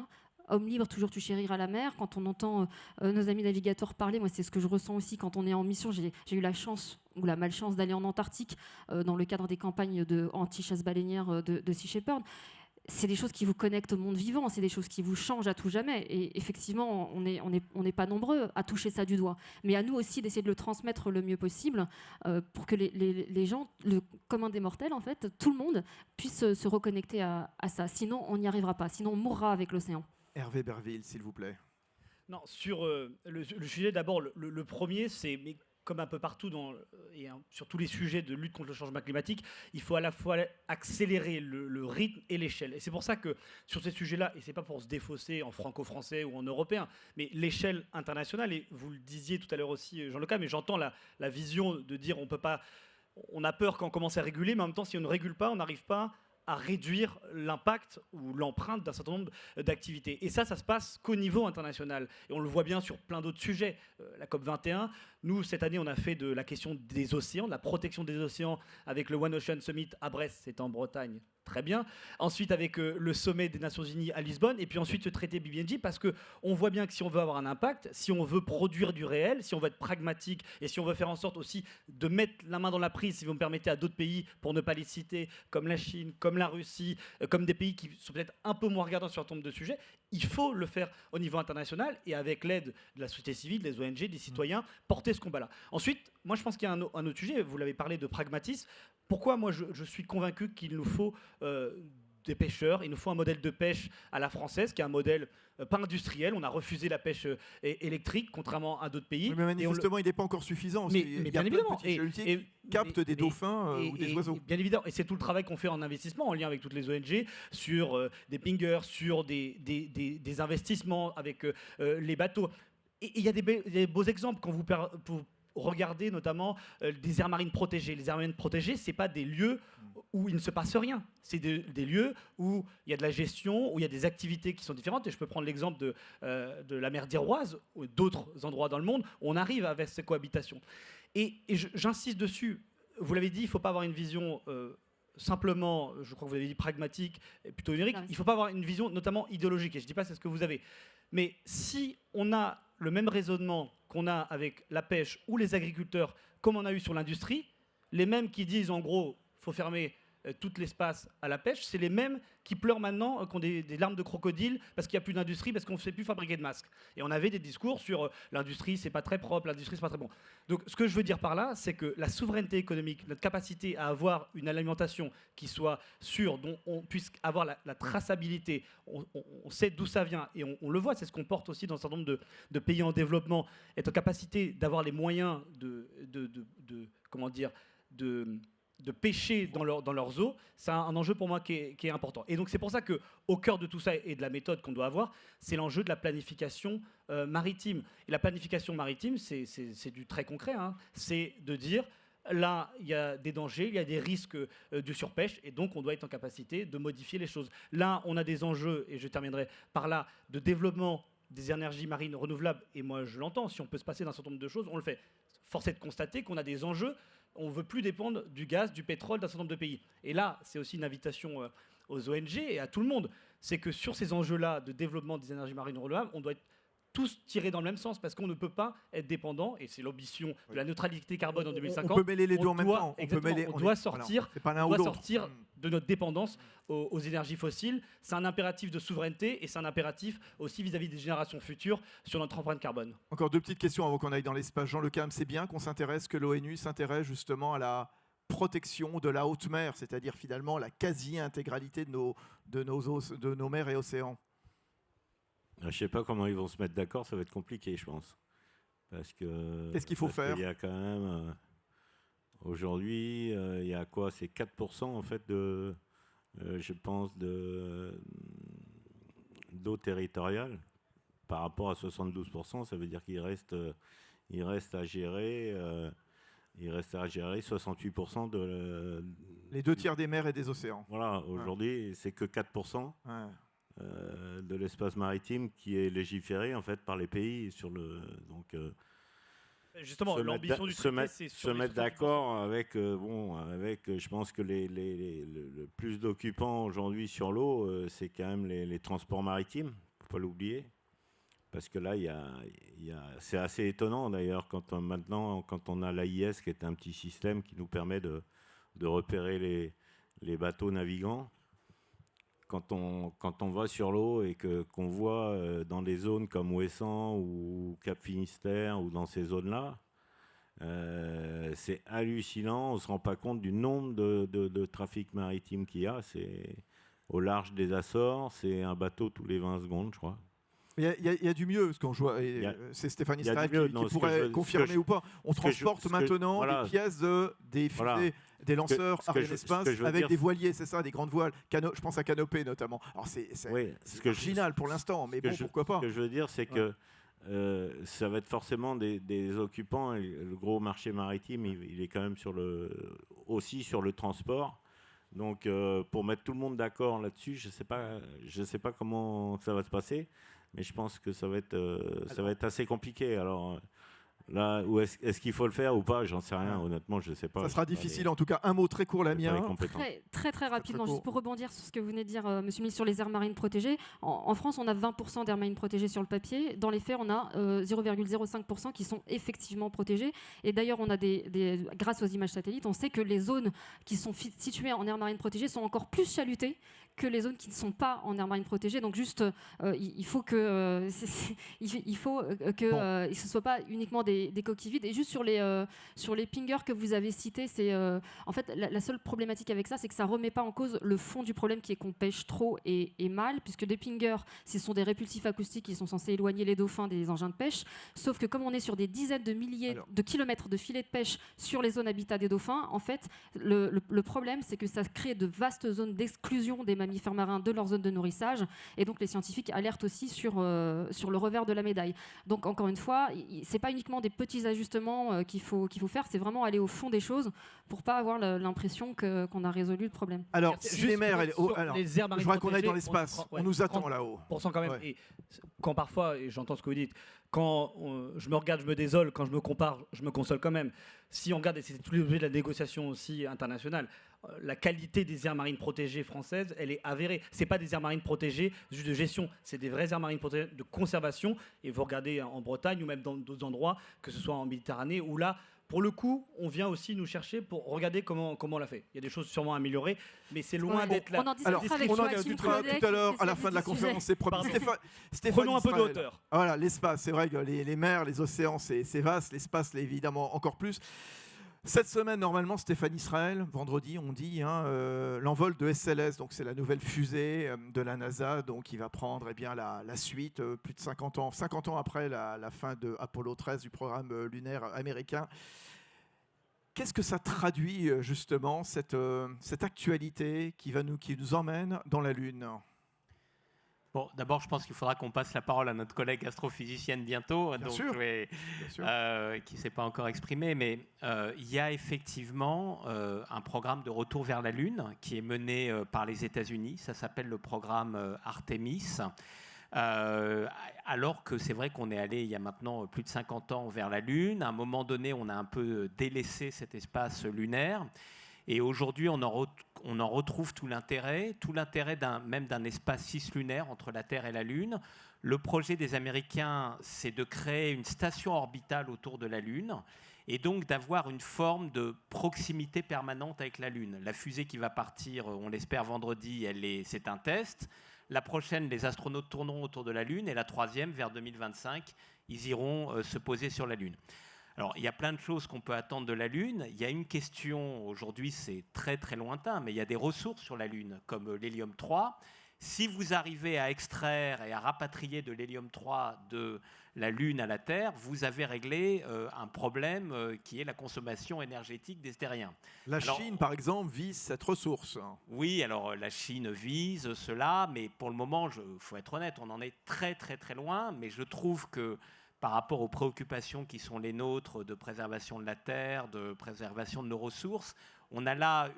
homme libre, toujours tu chériras la mer. Quand on entend nos amis navigateurs parler, moi c'est ce que je ressens aussi quand on est en mission. J'ai eu la chance ou la malchance d'aller en Antarctique dans le cadre des campagnes anti-chasse baleinière de Sea Shepherd. C'est des choses qui vous connectent au monde vivant, c'est des choses qui vous changent à tout jamais. Et effectivement, on n'est pas nombreux à toucher ça du doigt. Mais à nous aussi d'essayer de le transmettre le mieux possible pour que les gens, le commun des mortels, en fait, tout le monde puisse se reconnecter à ça. Sinon, on n'y arrivera pas. Sinon, on mourra avec l'océan. Hervé Berville, s'il vous plaît. Non, sur le sujet, d'abord, le premier, c'est... comme un peu partout sur tous les sujets de lutte contre le changement climatique, il faut à la fois accélérer le rythme et l'échelle. Et c'est pour ça que sur ces sujets-là, et ce n'est pas pour se défausser en franco-français ou en européen, mais l'échelle internationale, et vous le disiez tout à l'heure aussi, Jean Leca, mais j'entends la vision de dire on a peur quand on commence à réguler, mais en même temps, si on ne régule pas, on n'arrive pas à réduire l'impact ou l'empreinte d'un certain nombre d'activités. Et ça se passe qu'au niveau international. Et on le voit bien sur plein d'autres sujets. La COP21, nous, cette année, on a fait de la question des océans, de la protection des océans, avec le One Ocean Summit à Brest, c'est en Bretagne, très bien. Ensuite, avec le sommet des Nations Unies à Lisbonne, et puis ensuite ce traité BBNJ, parce qu'on voit bien que si on veut avoir un impact, si on veut produire du réel, si on veut être pragmatique, et si on veut faire en sorte aussi de mettre la main dans la prise, si vous me permettez, à d'autres pays, pour ne pas les citer, comme la Chine, comme la Russie, comme des pays qui sont peut-être un peu moins regardants sur un certain nombre de sujets, il faut le faire au niveau international, et avec l'aide de la société civile, des ONG, des citoyens, porter ce combat-là. Ensuite, moi je pense qu'il y a un autre sujet, vous l'avez parlé de pragmatisme. Pourquoi moi je suis convaincu qu'il nous faut des pêcheurs, il nous faut un modèle de pêche à la française, qui est un modèle pas industriel. On a refusé la pêche électrique, contrairement à d'autres pays. Oui, mais manifestement, il n'est pas encore suffisant. Mais bien évidemment. Et captent des dauphins ou des oiseaux. Bien évidemment. Et c'est tout le travail qu'on fait en investissement, en lien avec toutes les ONG, sur des pingers, sur des investissements avec les bateaux. Et il y a des beaux exemples quand vous regardez notamment des aires marines protégées. Les aires marines protégées, ce n'est pas des lieux où il ne se passe rien. C'est des lieux où il y a de la gestion, où il y a des activités qui sont différentes. Et je peux prendre l'exemple de la mer d'Iroise ou d'autres endroits dans le monde où on arrive avec ces cohabitations. Et j'insiste dessus. Vous l'avez dit, il ne faut pas avoir une vision simplement, je crois que vous avez dit pragmatique, et plutôt numérique, il ne faut pas avoir une vision notamment idéologique, et je ne dis pas c'est ce que vous avez. Mais si on a le même raisonnement qu'on a avec la pêche ou les agriculteurs, comme on a eu sur l'industrie, les mêmes qui disent en gros, il faut fermer tout l'espace à la pêche, c'est les mêmes qui pleurent maintenant, qui ont des larmes de crocodile parce qu'il n'y a plus d'industrie, parce qu'on ne sait plus fabriquer de masques. Et on avait des discours sur l'industrie, c'est pas très propre, l'industrie, c'est pas très bon. Donc ce que je veux dire par là, c'est que la souveraineté économique, notre capacité à avoir une alimentation qui soit sûre, dont on puisse avoir la traçabilité, on sait d'où ça vient, et on le voit, c'est ce qu'on porte aussi dans un certain nombre de pays en développement, être en capacité d'avoir les moyens de pêcher dans leurs eaux, c'est un enjeu pour moi qui est important. Et donc c'est pour ça qu'au cœur de tout ça et de la méthode qu'on doit avoir, c'est l'enjeu de la planification maritime. Et la planification maritime, c'est du très concret. Hein. C'est de dire, là, il y a des dangers, il y a des risques de surpêche, et donc on doit être en capacité de modifier les choses. Là, on a des enjeux, et je terminerai par là, de développement des énergies marines renouvelables, et moi je l'entends, si on peut se passer d'un certain nombre de choses, on le fait. Force est de constater qu'on a des enjeux. On ne veut plus dépendre du gaz, du pétrole d'un certain nombre de pays. Et là, c'est aussi une invitation aux ONG et à tout le monde. C'est que sur ces enjeux-là de développement des énergies marines renouvelables, on doit être tous tirés dans le même sens parce qu'on ne peut pas être dépendant, et c'est l'ambition de la neutralité carbone en 2050. On peut mêler les deux en même temps. On doit sortir de notre dépendance aux énergies fossiles. C'est un impératif de souveraineté et c'est un impératif aussi vis-à-vis des générations futures sur notre empreinte carbone. Encore deux petites questions avant qu'on aille dans l'espace. Jean Le Cam, c'est bien qu'on s'intéresse, que l'ONU s'intéresse justement à la protection de la haute mer, c'est-à-dire finalement la quasi-intégralité de nos mers et océans. Je ne sais pas comment ils vont se mettre d'accord, ça va être compliqué, je pense. Qu'est-ce qu'il faut faire ? Il y a quand même, aujourd'hui, il y a quoi ? C'est 4% en fait je pense, d'eau territoriale par rapport à 72%. Ça veut dire qu'il reste à gérer 68% les 2 tiers des mers et des océans. Voilà, aujourd'hui, c'est que 4%. Ouais. De l'espace maritime qui est légiféré en fait par les pays justement l'ambition du traité, c'est se mettre d'accord avec je pense que le plus d'occupants aujourd'hui sur l'eau, c'est quand même les transports maritimes, faut pas l'oublier, parce que là c'est assez étonnant d'ailleurs quand on a l'AIS qui est un petit système qui nous permet de repérer les bateaux navigants. Quand on va sur l'eau et qu'on voit dans des zones comme Ouessant ou Cap Finistère ou dans ces zones-là, c'est hallucinant. On ne se rend pas compte du nombre de trafics maritimes qu'il y a. C'est au large des Açores, c'est un bateau tous les 20 secondes, je crois. Il y a du mieux, ce qu'on joue. C'est Stéphanie Strack qui pourrait confirmer ou pas. On transporte maintenant des pièces des fusées, des lanceurs Ariane Espace avec des voiliers, c'est ça, des grandes voiles. Je pense à Canopée notamment. Alors c'est marginal pour l'instant, mais bon, pourquoi pas. Ce que je veux dire, c'est que ça va être forcément des occupants. Et le gros marché maritime, il est quand même aussi sur le transport. Donc, pour mettre tout le monde d'accord là-dessus, je sais pas comment ça va se passer. Mais je pense que ça va être assez compliqué. Alors là, est-ce qu'il faut le faire ou pas ? J'en sais rien, honnêtement, je ne sais pas. Ça sera difficile, en tout cas. Un mot très court, Lamia. Très rapidement, juste pour rebondir sur ce que vous venez de dire, Monsieur le ministre, sur les aires marines protégées. En France, on a 20% d'aires marines protégées sur le papier. Dans les faits, on a 0,05% qui sont effectivement protégées. Et d'ailleurs, on a grâce aux images satellites, on sait que les zones qui sont situées en aires marines protégées sont encore plus chalutées que les zones qui ne sont pas en aire marine protégée. Donc juste, il faut que ce ne soit pas uniquement des coquilles vides. Et juste sur les pingers que vous avez cités, c'est en fait la seule problématique avec ça, c'est que ça ne remet pas en cause le fond du problème qui est qu'on pêche trop et mal, puisque des pingers, ce sont des répulsifs acoustiques qui sont censés éloigner les dauphins des engins de pêche. Sauf que comme on est sur des dizaines de milliers de kilomètres de filets de pêche sur les zones habitat des dauphins, en fait, le problème, c'est que ça crée de vastes zones d'exclusion des mammifères marins de leur zone de nourrissage, et donc les scientifiques alertent aussi sur le revers de la médaille. Donc encore une fois, c'est pas uniquement des petits ajustements qu'il faut faire, c'est vraiment aller au fond des choses pour pas avoir l'impression qu'on a résolu le problème. Alors, si les mers, je voudrais qu'on aille dans l'espace, on nous attend là-haut. Quand même. Et quand parfois, et j'entends ce que vous dites, quand je me regarde, je me désole, quand je me compare, je me console quand même. Si on regarde, et c'est tout l'objet de la négociation aussi internationale, la qualité des aires marines protégées françaises, elle est avérée. C'est pas des aires marines protégées juste de gestion, c'est des vraies aires marines protégées de conservation. Et vous regardez en Bretagne ou même dans d'autres endroits, que ce soit en Méditerranée, où là, pour le coup, on vient aussi nous chercher pour regarder comment on l'a fait. Il y a des choses sûrement à améliorer, mais c'est loin d'être là. Alors, on en discutera tout à l'heure à la fin de la conférence. C'est promis. Prenons un peu de hauteur. Voilà, l'espace, c'est vrai que les mers, les océans, c'est vaste. L'espace, l'est évidemment encore plus. Cette semaine, normalement, Stéphane Israël, vendredi, on dit, l'envol de SLS, donc c'est la nouvelle fusée de la NASA, donc qui va prendre la suite, plus de 50 ans après la fin de Apollo 13 du programme lunaire américain. Qu'est-ce que ça traduit justement, cette actualité qui nous emmène dans la Lune ? Bon, d'abord, je pense qu'il faudra qu'on passe la parole à notre collègue astrophysicienne bientôt, Bien sûr. qui ne s'est pas encore exprimée, mais il y a effectivement un programme de retour vers la Lune qui est mené par les États-Unis. Ça s'appelle le programme Artemis. Alors que c'est vrai qu'on est allé il y a maintenant plus de 50 ans vers la Lune. À un moment donné, on a un peu délaissé cet espace lunaire. Et aujourd'hui, on en retrouve tout l'intérêt même d'un espace cislunaire entre la Terre et la Lune. Le projet des Américains, c'est de créer une station orbitale autour de la Lune et donc d'avoir une forme de proximité permanente avec la Lune. La fusée qui va partir, on l'espère vendredi, c'est un test. La prochaine, les astronautes tourneront autour de la Lune et la troisième, vers 2025, ils iront se poser sur la Lune. Alors, il y a plein de choses qu'on peut attendre de la Lune. Il y a une question, aujourd'hui c'est très très lointain, mais il y a des ressources sur la Lune, comme l'hélium-3. Si vous arrivez à extraire et à rapatrier de l'hélium-3 de la Lune à la Terre, vous avez réglé un problème qui est la consommation énergétique des terriens. Chine, par exemple, vise cette ressource. Oui, alors la Chine vise cela, mais pour le moment, faut être honnête, on en est très très très loin, mais je trouve que par rapport aux préoccupations qui sont les nôtres de préservation de la Terre, de préservation de nos ressources, on a là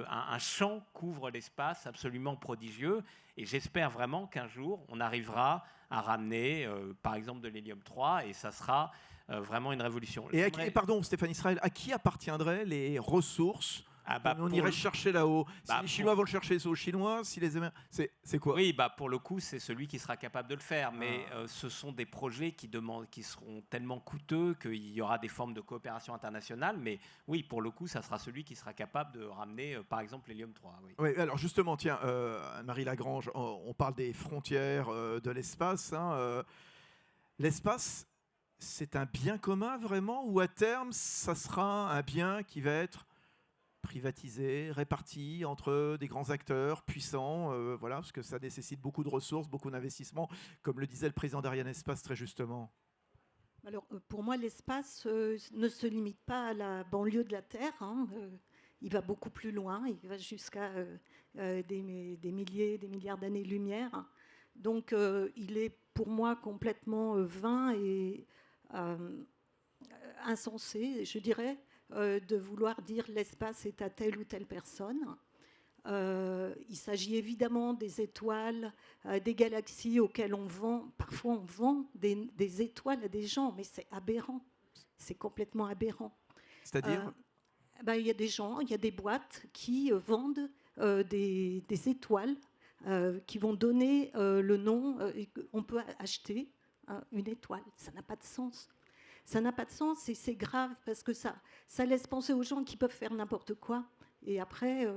un champ couvre l'espace absolument prodigieux et j'espère vraiment qu'un jour, on arrivera à ramener, par exemple, de l'hélium-3 et ça sera vraiment une révolution. Et pardon, Stéphane Israël, à qui appartiendraient les ressources on irait chercher là-haut. Si les Chinois vont le chercher, c'est aux Chinois. Si les Américains, c'est quoi ? Oui, pour le coup, c'est celui qui sera capable de le faire. Mais ce sont des projets qui seront tellement coûteux qu'il y aura des formes de coopération internationale. Mais oui, pour le coup, ça sera celui qui sera capable de ramener, par exemple, l'hélium-3. Oui. Oui, alors justement, tiens, Marie Lagrange, on parle des frontières de l'espace. L'espace, c'est un bien commun vraiment, ou à terme, ça sera un bien qui va être privatisé, réparti entre des grands acteurs puissants, parce que ça nécessite beaucoup de ressources, beaucoup d'investissements, comme le disait le président d'Ariane Espace très justement. Alors, pour moi, l'espace ne se limite pas à la banlieue de la Terre. Il va beaucoup plus loin. Il va jusqu'à des milliers, des milliards d'années-lumière. Donc, il est pour moi complètement vain et insensé, je dirais, de vouloir dire l'espace est à telle ou telle personne. Il s'agit évidemment des étoiles, des galaxies auxquelles parfois on vend des étoiles à des gens, mais c'est aberrant, c'est complètement aberrant. C'est-à-dire il y a des gens, il y a des boîtes qui vendent des étoiles qui vont donner le nom, on peut acheter une étoile, ça n'a pas de sens. Ça n'a pas de sens et c'est grave parce que ça laisse penser aux gens qui peuvent faire n'importe quoi. Et après,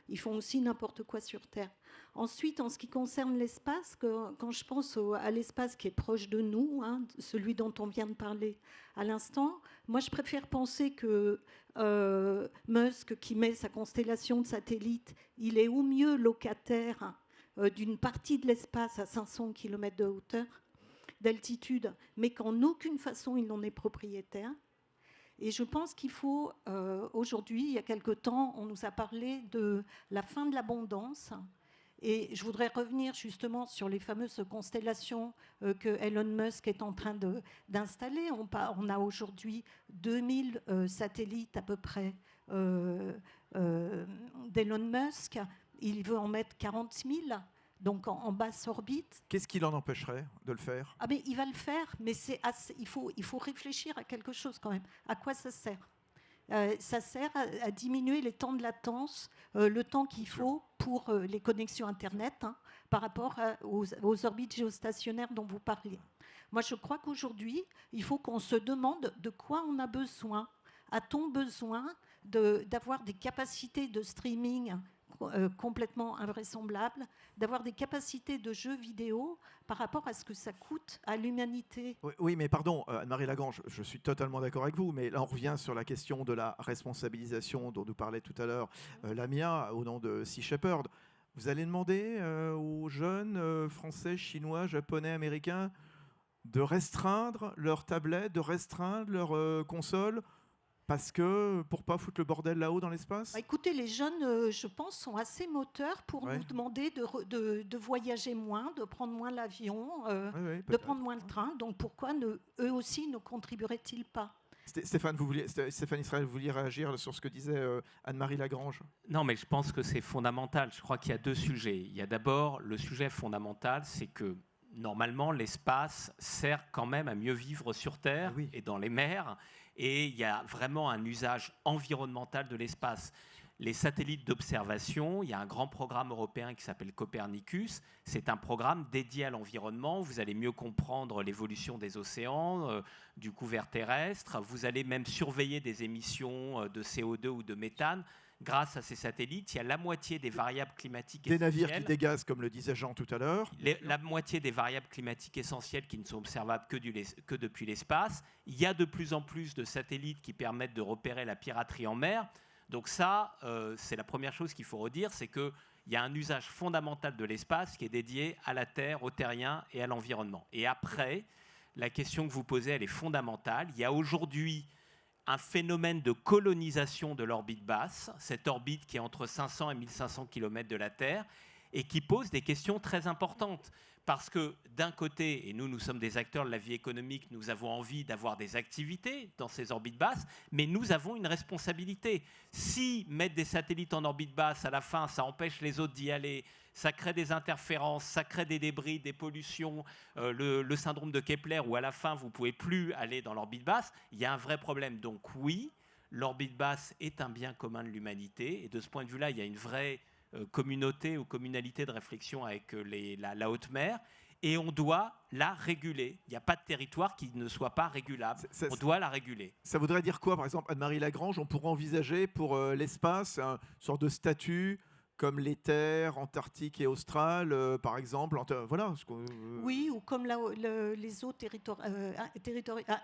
ils font aussi n'importe quoi sur Terre. Ensuite, en ce qui concerne l'espace, quand je pense à l'espace qui est proche de nous, celui dont on vient de parler à l'instant, moi je préfère penser que Musk, qui met sa constellation de satellites, il est au mieux locataire d'une partie de l'espace à 500 km de hauteur, d'altitude, mais qu'en aucune façon il n'en est propriétaire. Et je pense qu'il faut, aujourd'hui, il y a quelque temps, on nous a parlé de la fin de l'abondance. Et je voudrais revenir justement sur les fameuses constellations que Elon Musk est en train d'installer. On a aujourd'hui 2000 satellites à peu près d'Elon Musk. Il veut en mettre 40 000. Donc en basse orbite. Qu'est-ce qui l'en empêcherait de le faire ? Mais il va le faire, mais il faut réfléchir à quelque chose quand même. À quoi ça sert ? Ça sert à diminuer les temps de latence, le temps qu'il faut pour les connexions Internet, hein, par rapport aux orbites géostationnaires dont vous parliez. Moi, je crois qu'aujourd'hui, il faut qu'on se demande de quoi on a besoin. A-t-on besoin d'avoir des capacités de streaming complètement invraisemblables, d'avoir des capacités de jeux vidéo par rapport à ce que ça coûte à l'humanité? Oui, mais pardon, Anne-Marie Lagrange, je suis totalement d'accord avec vous, mais là on revient sur la question de la responsabilisation dont nous parlait tout à l'heure Lamia, au nom de Sea Shepherd. Vous allez demander aux jeunes français, chinois, japonais, américains de restreindre leurs tablettes, de restreindre leurs consoles, parce que pour pas foutre le bordel là-haut dans l'espace? Écoutez, les jeunes, je pense, sont assez moteurs pour nous demander de voyager moins, de prendre moins l'avion, de prendre moins le train. Donc pourquoi eux aussi ne contribueraient-ils pas? Stéphane Israël, vous vouliez réagir sur ce que disait Anne-Marie Lagrange? Non, mais je pense que c'est fondamental. Je crois qu'il y a deux sujets. Il y a d'abord le sujet fondamental, c'est que normalement, l'espace sert quand même à mieux vivre sur Terre et dans les mers. Et il y a vraiment un usage environnemental de l'espace. Les satellites d'observation, il y a un grand programme européen qui s'appelle Copernicus. C'est un programme dédié à l'environnement. Vous allez mieux comprendre l'évolution des océans, du couvert terrestre. Vous allez même surveiller des émissions de CO2 ou de méthane. Grâce à ces satellites, il y a la moitié des variables climatiques des essentielles. Navires qui dégazent, comme le disait Jean tout à l'heure. La moitié des variables climatiques essentielles qui ne sont observables que depuis l'espace. Il y a de plus en plus de satellites qui permettent de repérer la piraterie en mer. Donc ça, c'est la première chose qu'il faut redire, c'est qu'il y a un usage fondamental de l'espace qui est dédié à la Terre, aux terriens et à l'environnement. Et après, la question que vous posez, elle est fondamentale. Il y a aujourd'hui un phénomène de colonisation de l'orbite basse, cette orbite qui est entre 500 et 1500 km de la Terre, et qui pose des questions très importantes. Parce que d'un côté, et nous sommes des acteurs de la vie économique, nous avons envie d'avoir des activités dans ces orbites basses, mais nous avons une responsabilité. Si mettre des satellites en orbite basse, à la fin, ça empêche les autres d'y aller, ça crée des interférences, ça crée des débris, des pollutions, le syndrome de Kepler, où à la fin, vous ne pouvez plus aller dans l'orbite basse, il y a un vrai problème. Donc oui, l'orbite basse est un bien commun de l'humanité, et de ce point de vue-là, il y a une vraie communauté ou communalité de réflexion avec la haute mer, et on doit la réguler. Il n'y a pas de territoire qui ne soit pas régulable. On doit la réguler. Ça voudrait dire quoi, par exemple, Anne-Marie Lagrange? On pourrait envisager pour l'espace une sorte de statut comme les terres antarctiques et australes, par exemple. Voilà. Oui, ou comme les eaux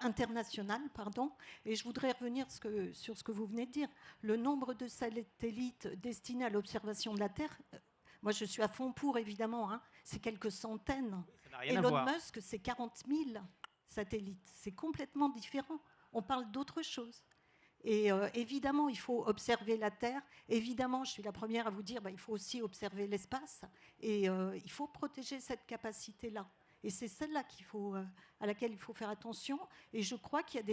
internationales, pardon. Et je voudrais revenir sur ce que vous venez de dire. Le nombre de satellites destinés à l'observation de la Terre, moi je suis à fond pour, évidemment, hein, c'est quelques centaines. Elon Musk, c'est 40 000 satellites. C'est complètement différent. On parle d'autre chose. Et évidemment, il faut observer la Terre. Évidemment, je suis la première à vous dire il faut aussi observer l'espace. Et il faut protéger cette capacité-là. Et c'est celle-là à laquelle il faut faire attention. Et je crois qu'il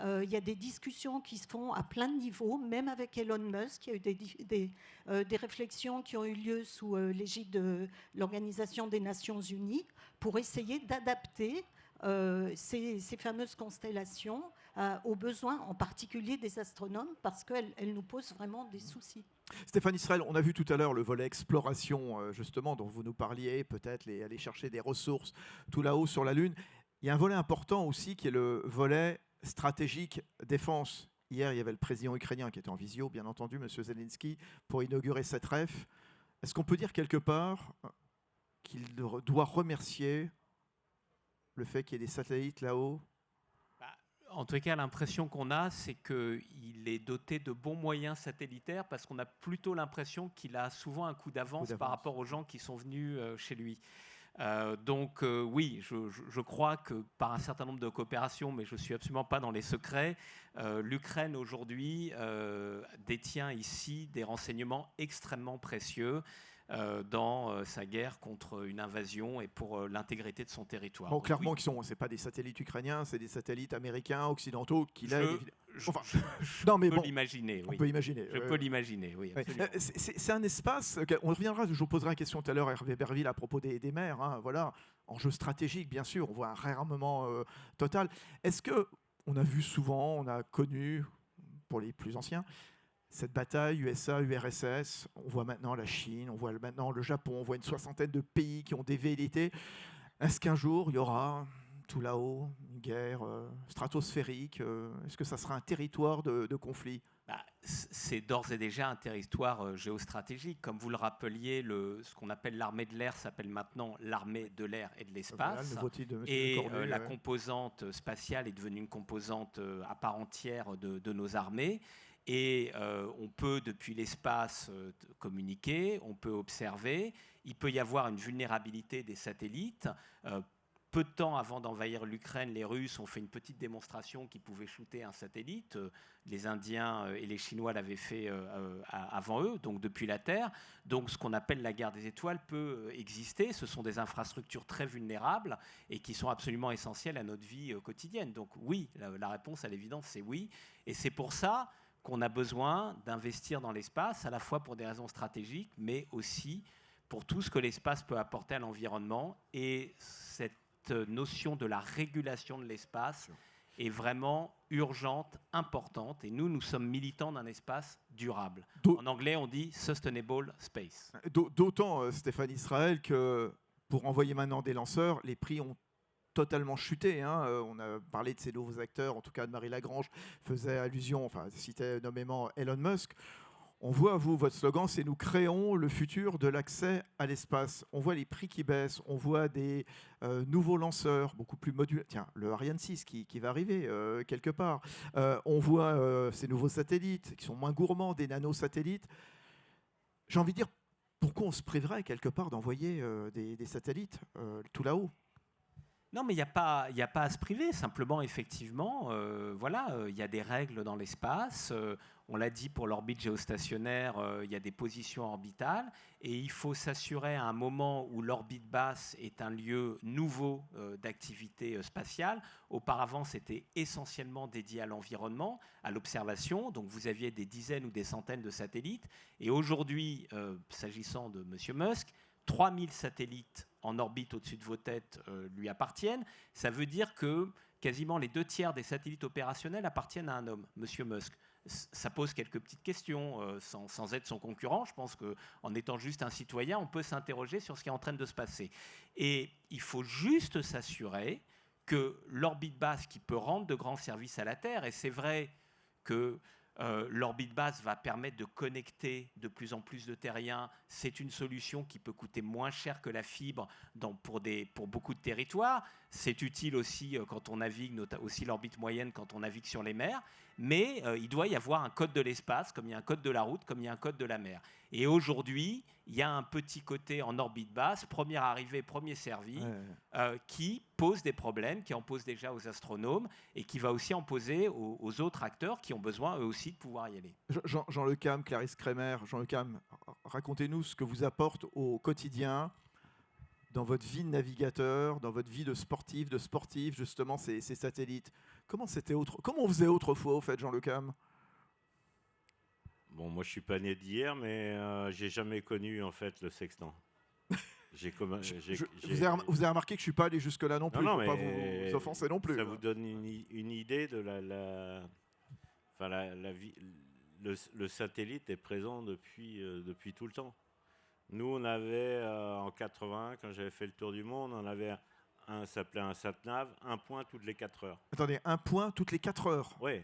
y a des discussions qui se font à plein de niveaux, même avec Elon Musk. Il y a eu des réflexions qui ont eu lieu sous l'égide de l'Organisation des Nations Unies pour essayer d'adapter ces fameuses constellations aux besoins, en particulier des astronomes, parce qu'elles nous posent vraiment des soucis. Stéphane Israël, on a vu tout à l'heure le volet exploration, justement, dont vous nous parliez, peut-être aller chercher des ressources tout là-haut sur la Lune. Il y a un volet important aussi qui est le volet stratégique défense. Hier, il y avait le président ukrainien qui était en visio, bien entendu, M. Zelensky, pour inaugurer cette REF. Est-ce qu'on peut dire quelque part qu'il doit remercier le fait qu'il y ait des satellites là-haut? En tout cas, l'impression qu'on a, c'est qu'il est doté de bons moyens satellitaires parce qu'on a plutôt l'impression qu'il a souvent un coup d'avance par rapport aux gens qui sont venus chez lui. Donc oui, je crois que par un certain nombre de coopérations, mais je ne suis absolument pas dans les secrets, l'Ukraine aujourd'hui détient ici des renseignements extrêmement précieux dans sa guerre contre une invasion et pour l'intégrité de son territoire. Bon, clairement, ce n'est pas des satellites ukrainiens, c'est des satellites américains, occidentaux qui l'aident. On peut l'imaginer. On peut imaginer. Je peux l'imaginer, oui. C'est un espace. On reviendra, je vous poserai une question tout à l'heure, Hervé Berville, à propos des mers. Hein, voilà. Enjeu stratégique, bien sûr. On voit un réarmement total. Est-ce qu'on a vu souvent, on a connu pour les plus anciens. Cette bataille USA, URSS, on voit maintenant la Chine, on voit maintenant le Japon, on voit une soixantaine de pays qui ont des velléités. Est-ce qu'un jour, il y aura tout là-haut une guerre stratosphérique? Est-ce que ça sera un territoire de conflit? C'est d'ores et déjà un territoire géostratégique. Comme vous le rappeliez, ce qu'on appelle l'armée de l'air s'appelle maintenant l'armée de l'air et de l'espace. Et la composante spatiale est devenue une composante à part entière de nos armées. Et on peut, depuis l'espace, communiquer, on peut observer. Il peut y avoir une vulnérabilité des satellites. Peu de temps avant d'envahir l'Ukraine, les Russes ont fait une petite démonstration qu'ils pouvaient shooter un satellite. Les Indiens et les Chinois l'avaient fait avant eux, donc depuis la Terre. Donc ce qu'on appelle la guerre des étoiles peut exister. Ce sont des infrastructures très vulnérables et qui sont absolument essentielles à notre vie quotidienne. Donc oui, la réponse à l'évidence, c'est oui. Et c'est pour ça qu'on a besoin d'investir dans l'espace, à la fois pour des raisons stratégiques, mais aussi pour tout ce que l'espace peut apporter à l'environnement. Et cette notion de la régulation de l'espace est vraiment urgente, importante. Et nous sommes militants d'un espace durable. En anglais, on dit « sustainable space ». D'autant, Stéphane Israël, que pour envoyer maintenant des lanceurs, les prix ont totalement chuté. On a parlé de ces nouveaux acteurs, en tout cas de Marie Lagrange faisait allusion, enfin citait nommément Elon Musk. On voit, votre slogan, c'est « Nous créons le futur de l'accès à l'espace ». On voit les prix qui baissent, on voit des nouveaux lanceurs, beaucoup plus modulaires. Tiens, le Ariane 6 qui va arriver quelque part. On voit ces nouveaux satellites qui sont moins gourmands, des nanosatellites. J'ai envie de dire, pourquoi on se priverait quelque part d'envoyer des satellites tout là-haut? Non, mais il n'y a pas à se priver. Simplement, effectivement, il y a des règles dans l'espace. On l'a dit pour l'orbite géostationnaire, il y a des positions orbitales. Et il faut s'assurer à un moment où l'orbite basse est un lieu nouveau d'activité spatiale. Auparavant, c'était essentiellement dédié à l'environnement, à l'observation. Donc, vous aviez des dizaines ou des centaines de satellites. Et aujourd'hui, s'agissant de M. Musk, 3000 satellites en orbite au-dessus de vos têtes lui appartiennent. Ça veut dire que quasiment les 2/3 des satellites opérationnels appartiennent à un homme, M. Musk. Ça pose quelques petites questions, sans être son concurrent. Je pense qu'en étant juste un citoyen, on peut s'interroger sur ce qui est en train de se passer. Et il faut juste s'assurer que l'orbite basse, qui peut rendre de grands services à la Terre, et c'est vrai que l'orbite basse va permettre de connecter de plus en plus de terriens. C'est une solution qui peut coûter moins cher que la fibre pour beaucoup de territoires. C'est utile aussi quand on navigue, aussi l'orbite moyenne quand on navigue sur les mers. Mais il doit y avoir un code de l'espace, comme il y a un code de la route, comme il y a un code de la mer. Et aujourd'hui, il y a un petit côté en orbite basse, première arrivée, premier servi, qui pose des problèmes, qui en pose déjà aux astronomes et qui va aussi en poser aux autres acteurs qui ont besoin eux aussi de pouvoir y aller. Jean Le Cam, Clarisse Kremer, Jean Le Cam, racontez-nous ce que vous apporte au quotidien dans votre vie de navigateur, dans votre vie de sportif, justement, ces satellites. Comment on faisait autrefois, au fait, Jean Le Cam? Bon, moi, je suis pas né d'hier, mais j'ai jamais connu, en fait, le sextant. Vous avez remarqué que je suis pas allé jusque-là non plus. Non, je ne vais pas vous offenser non plus. Ça vous donne une idée de la vie. Le satellite est présent depuis tout le temps. Nous, on avait, en 81, quand j'avais fait le tour du monde, on avait ça s'appelait un SatNav, un point toutes les 4 heures. Attendez, un point toutes les 4 heures? Oui,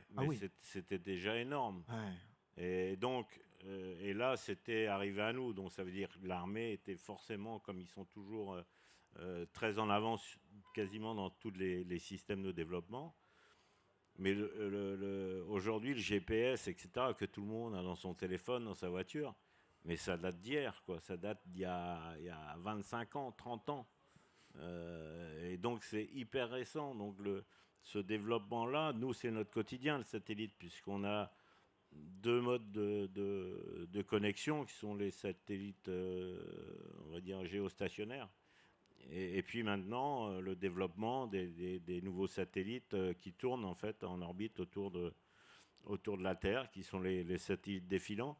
c'était déjà énorme. Ouais. Et donc, et là, c'était arrivé à nous. Donc, ça veut dire que l'armée était forcément, comme ils sont toujours très en avance, quasiment dans tous les systèmes de développement. Mais aujourd'hui, le GPS, etc., que tout le monde a dans son téléphone, dans sa voiture, mais ça date d'hier, quoi. Ça date d'il y a 25 ans, 30 ans. Et donc, c'est hyper récent. Donc, ce développement-là, nous, c'est notre quotidien, le satellite, puisqu'on a 2 modes de connexion, qui sont les satellites, on va dire, géostationnaires. Et puis maintenant, le développement des nouveaux satellites qui tournent, en fait, en orbite autour de la Terre, qui sont les satellites défilants.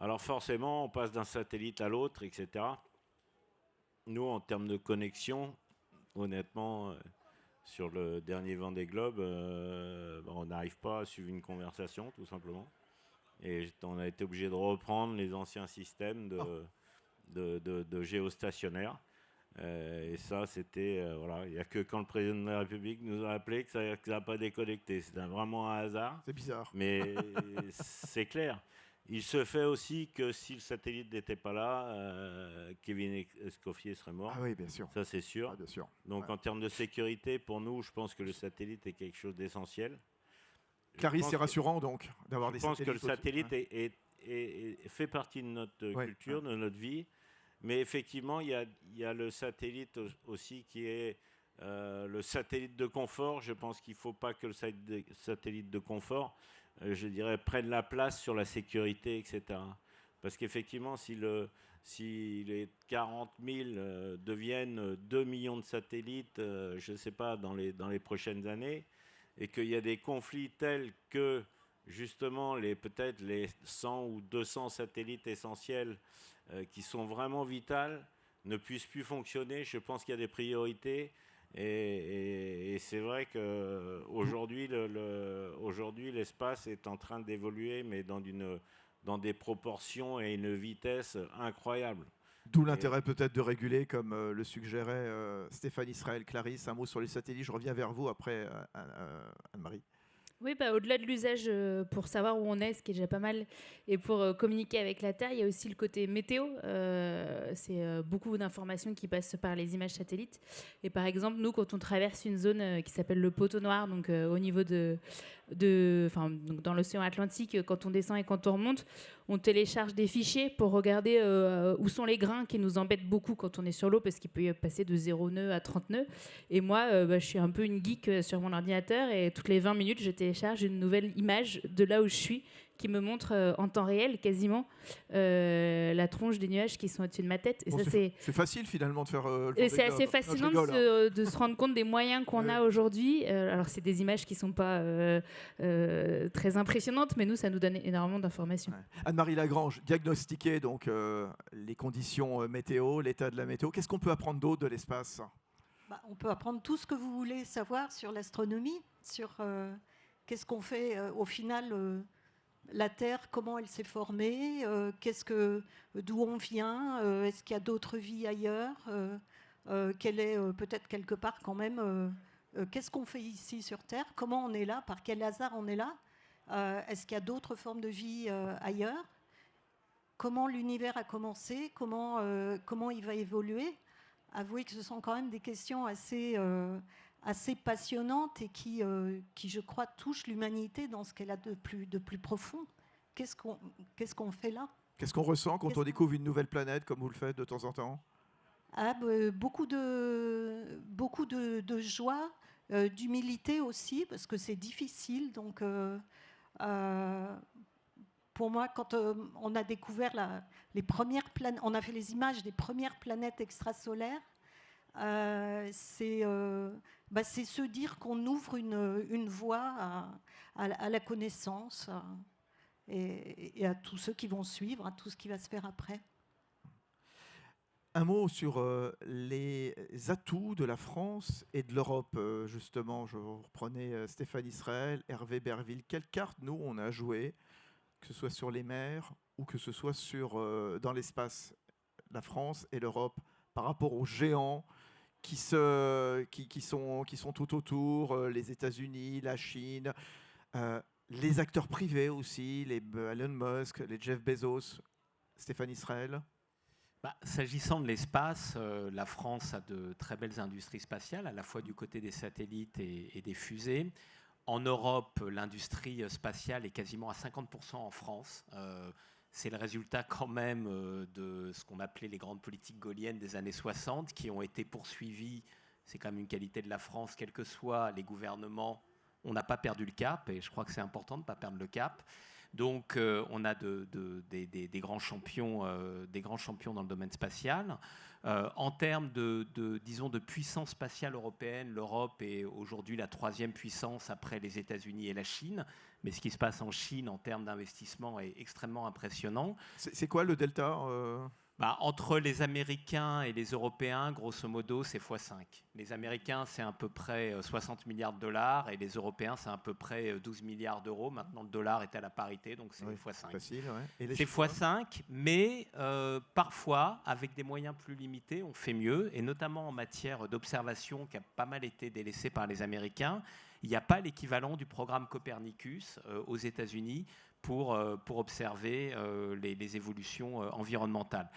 Alors forcément, on passe d'un satellite à l'autre, etc. Nous, en termes de connexion, honnêtement, sur le dernier Vendée Globe, on n'arrive pas à suivre une conversation, tout simplement. Et on a été obligé de reprendre les anciens systèmes de géostationnaire. Et ça, c'était... voilà, il n'y a que quand le président de la République nous a appelé que ça n'a pas déconnecté. C'est vraiment un hasard. C'est bizarre. Mais c'est clair. Il se fait aussi que si le satellite n'était pas là, Kevin Escoffier serait mort. Ah oui, bien sûr. Ça, c'est sûr. Ah, bien sûr. Donc, en termes de sécurité, pour nous, je pense que le satellite est quelque chose d'essentiel. Clarisse, c'est rassurant donc d'avoir des satellites. Je pense que le satellite fait partie de notre culture, de notre vie. Mais effectivement, il y a le satellite aussi qui est le satellite de confort. Je pense qu'il ne faut pas que le satellite de confort, je dirais, prenne la place sur la sécurité, etc. Parce qu'effectivement, si les 40 000 deviennent 2 millions de satellites, je ne sais pas, dans les prochaines années, et qu'il y a des conflits tels que, justement, peut-être les 100 ou 200 satellites essentiels qui sont vraiment vitales ne puissent plus fonctionner, je pense qu'il y a des priorités. Et c'est vrai qu'aujourd'hui, l'espace est en train d'évoluer, mais dans des proportions et une vitesse incroyables. D'où l'intérêt peut-être de réguler, comme le suggérait Stéphane Israël. Clarisse, un mot sur les satellites. Je reviens vers vous après, Anne-Marie. Oui, au-delà de l'usage pour savoir où on est, ce qui est déjà pas mal, et pour communiquer avec la Terre, il y a aussi le côté météo. C'est beaucoup d'informations qui passent par les images satellites. Et par exemple, nous, quand on traverse une zone qui s'appelle le poteau noir, donc au niveau donc dans l'océan Atlantique, quand on descend et quand on remonte, on télécharge des fichiers pour regarder où sont les grains qui nous embêtent beaucoup quand on est sur l'eau, parce qu'il peut y passer de 0 nœud à 30 nœuds. Et moi, je suis un peu une geek sur mon ordinateur, et toutes les 20 minutes, je télécharge une nouvelle image de là où je suis, qui me montre en temps réel quasiment la tronche des nuages qui sont au-dessus de ma tête. Et bon, ça, c'est facile finalement de faire le Vendée c'est assez Globe. fascinant de se rendre compte des moyens qu'on a aujourd'hui. Alors c'est des images qui ne sont pas très impressionnantes, mais nous, ça nous donne énormément d'informations. Ouais. Anne-Marie Lagrange, diagnostiquer donc les conditions météo, l'état de la météo. Qu'est-ce qu'on peut apprendre d'autre de l'espace ? On peut apprendre tout ce que vous voulez savoir sur l'astronomie, sur qu'est-ce qu'on fait au final, la Terre, comment elle s'est formée, d'où on vient, est-ce qu'il y a d'autres vies ailleurs, quelle est peut-être quelque part quand même, qu'est-ce qu'on fait ici sur Terre, comment on est là, par quel hasard on est là, est-ce qu'il y a d'autres formes de vie ailleurs, comment l'univers a commencé, comment il va évoluer. Avouez que ce sont quand même des questions assez passionnantes et qui, je crois, touchent l'humanité dans ce qu'elle a de plus profond. Qu'est-ce qu'on fait là ? Qu'est-ce qu'on ressent quand on découvre une nouvelle planète, comme vous le faites de temps en temps ? Beaucoup de joie, d'humilité aussi, parce que c'est difficile. Donc, pour moi, quand on a découvert les premières planètes, on a fait les images des premières planètes extrasolaires, c'est se dire qu'on ouvre une voie à la connaissance et à tous ceux qui vont suivre, à tout ce qui va se faire après. Un mot sur les atouts de la France et de l'Europe, justement. Je reprenais Stéphane Israël, Hervé Berville. Quelle carte, nous, on a joué, que ce soit sur les mers ou que ce soit dans l'espace, la France et l'Europe, par rapport aux géants qui sont tout autour, les États-Unis, la Chine, les acteurs privés aussi, les Elon Musk, les Jeff Bezos. Stéphane Israël. S'agissant de l'espace, la France a de très belles industries spatiales, à la fois du côté des satellites et des fusées. En Europe, l'industrie spatiale est quasiment à 50% en France. C'est le résultat quand même de ce qu'on appelait les grandes politiques gaulliennes des années 60, qui ont été poursuivies. C'est quand même une qualité de la France, quels que soient les gouvernements. On n'a pas perdu le cap, et je crois que c'est important de ne pas perdre le cap. Donc, on a des grands champions dans le domaine spatial. En termes de puissance spatiale européenne, l'Europe est aujourd'hui la 3e puissance après les États-Unis et la Chine. Mais ce qui se passe en Chine en termes d'investissement est extrêmement impressionnant. C'est quoi le delta Entre les Américains et les Européens, grosso modo, c'est x5. Les Américains, c'est à peu près 60 milliards de dollars et les Européens, c'est à peu près 12 milliards d'euros. Maintenant, le dollar est à la parité, donc c'est x5. Facile, ouais. C'est x5, mais parfois, avec des moyens plus limités, on fait mieux. Et notamment en matière d'observation, qui a pas mal été délaissée par les Américains, il n'y a pas l'équivalent du programme Copernicus aux États-Unis pour observer les évolutions environnementales.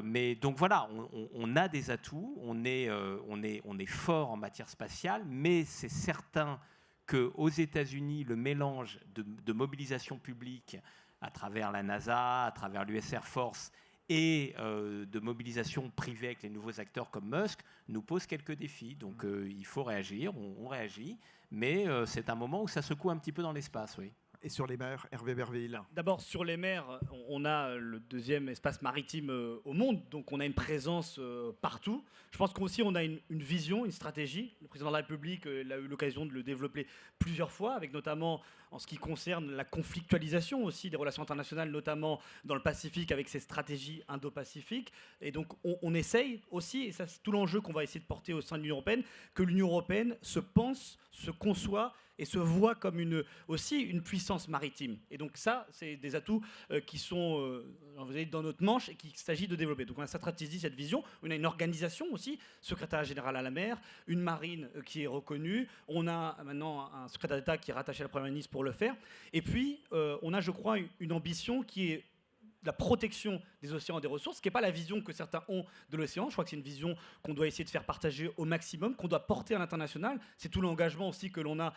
Mais donc voilà, on a des atouts, on est fort en matière spatiale, mais c'est certain qu'aux États-Unis, le mélange de mobilisation publique à travers la NASA, à travers l'US Air Force et de mobilisation privée avec les nouveaux acteurs comme Musk nous pose quelques défis. Donc il faut réagir, on réagit, mais c'est un moment où ça secoue un petit peu dans l'espace, oui. Et sur les mers, Hervé Berville? D'abord, sur les mers, on a le deuxième espace maritime au monde, donc on a une présence partout. Je pense qu'aussi on a une vision, une stratégie. Le président de la République a eu l'occasion de le développer plusieurs fois, avec notamment en ce qui concerne la conflictualisation aussi des relations internationales, notamment dans le Pacifique, avec ses stratégies indo-pacifiques. Et donc on essaye aussi, et ça c'est tout l'enjeu qu'on va essayer de porter au sein de l'Union européenne, que l'Union européenne se pense, se conçoit et se voit comme aussi une puissance maritime. Et donc ça, c'est des atouts qui sont dans notre manche et qu'il s'agit de développer. Donc on a cette stratégie, cette vision. On a une organisation aussi, secrétaire général à la mer, une marine qui est reconnue. On a maintenant un secrétaire d'État qui est rattaché à la Première ministre pour le faire. Et puis, on a, je crois, une ambition qui est la protection des océans et des ressources, qui n'est pas la vision que certains ont de l'océan. Je crois que c'est une vision qu'on doit essayer de faire partager au maximum, qu'on doit porter à l'international. C'est tout l'engagement aussi que l'on a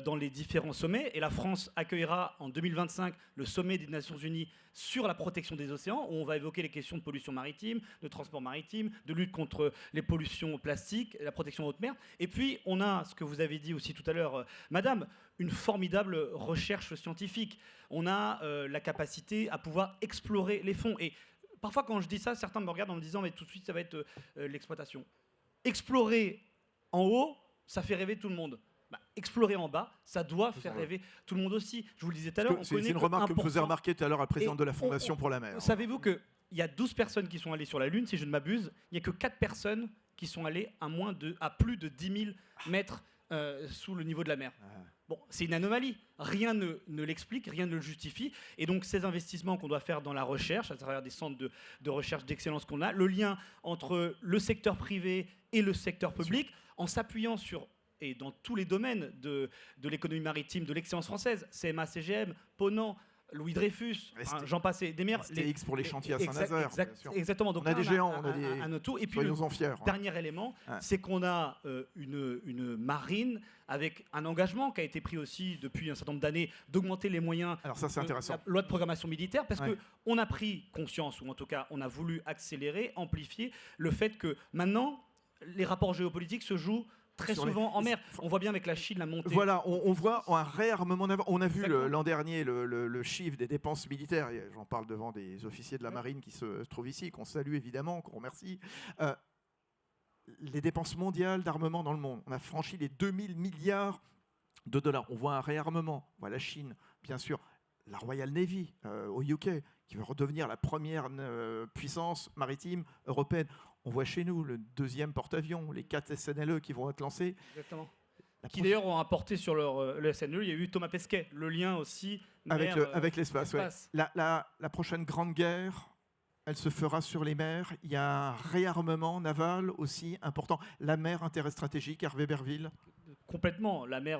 dans les différents sommets. Et la France accueillera en 2025 le sommet des Nations Unies sur la protection des océans, où on va évoquer les questions de pollution maritime, de transport maritime, de lutte contre les pollutions plastiques, la protection en haute mer. Et puis, on a, ce que vous avez dit aussi tout à l'heure, Madame, une formidable recherche scientifique. On a la capacité à pouvoir explorer les fonds. Et parfois, quand je dis ça, certains me regardent en me disant « mais tout de suite, ça va être l'exploitation ». Explorer en haut, ça fait rêver tout le monde. Explorer en bas, ça doit faire rêver tout le monde aussi. Je vous le disais tout à l'heure. C'est une remarque que vous avez remarquée tout à l'heure à la présidente de la Fondation pour la mer. Savez-vous qu'il y a 12 personnes qui sont allées sur la Lune, si je ne m'abuse. Il n'y a que 4 personnes qui sont allées à plus de 10 000 mètres sous le niveau de la mer. Bon, c'est une anomalie. Rien ne l'explique, rien ne le justifie. Et donc, ces investissements qu'on doit faire dans la recherche, à travers des centres de recherche d'excellence qu'on a, le lien entre le secteur privé et le secteur public, en s'appuyant sur, et dans tous les domaines de l'économie maritime, de l'excellence française, CMA, CGM, Ponant, Louis Dreyfus, j'en passe des meilleurs. STX pour les chantiers à Saint-Nazaire. Exactement. Donc on a des géants, on a un auto. Et puis soyons-en fiers. Dernier élément, c'est qu'on a une marine avec un engagement qui a été pris aussi depuis un certain nombre d'années d'augmenter les moyens. Alors ça, c'est intéressant. La loi de programmation militaire, parce qu'on a pris conscience, ou en tout cas, on a voulu accélérer, amplifier le fait que maintenant, les rapports géopolitiques se jouent très souvent en mer. On voit bien avec la Chine la montée. Voilà, on voit un réarmement. On a vu l'an dernier le chiffre des dépenses militaires. J'en parle devant des officiers de la marine qui se trouvent ici, qu'on salue évidemment, qu'on remercie. Les dépenses mondiales d'armement dans le monde. On a franchi les 2000 milliards de dollars. On voit un réarmement. On voit la Chine, bien sûr. La Royal Navy au UK, qui va redevenir la première puissance maritime européenne. On voit chez nous le deuxième porte-avions, les 4 SNLE qui vont être lancés. Exactement. Qui d'ailleurs ont apporté sur le SNLE, il y a eu Thomas Pesquet, le lien aussi avec l'espace. Ouais. La prochaine grande guerre, elle se fera sur les mers. Il y a un réarmement naval aussi important. La mer, intérêt stratégique, Hervé Berville. Complètement. La mer,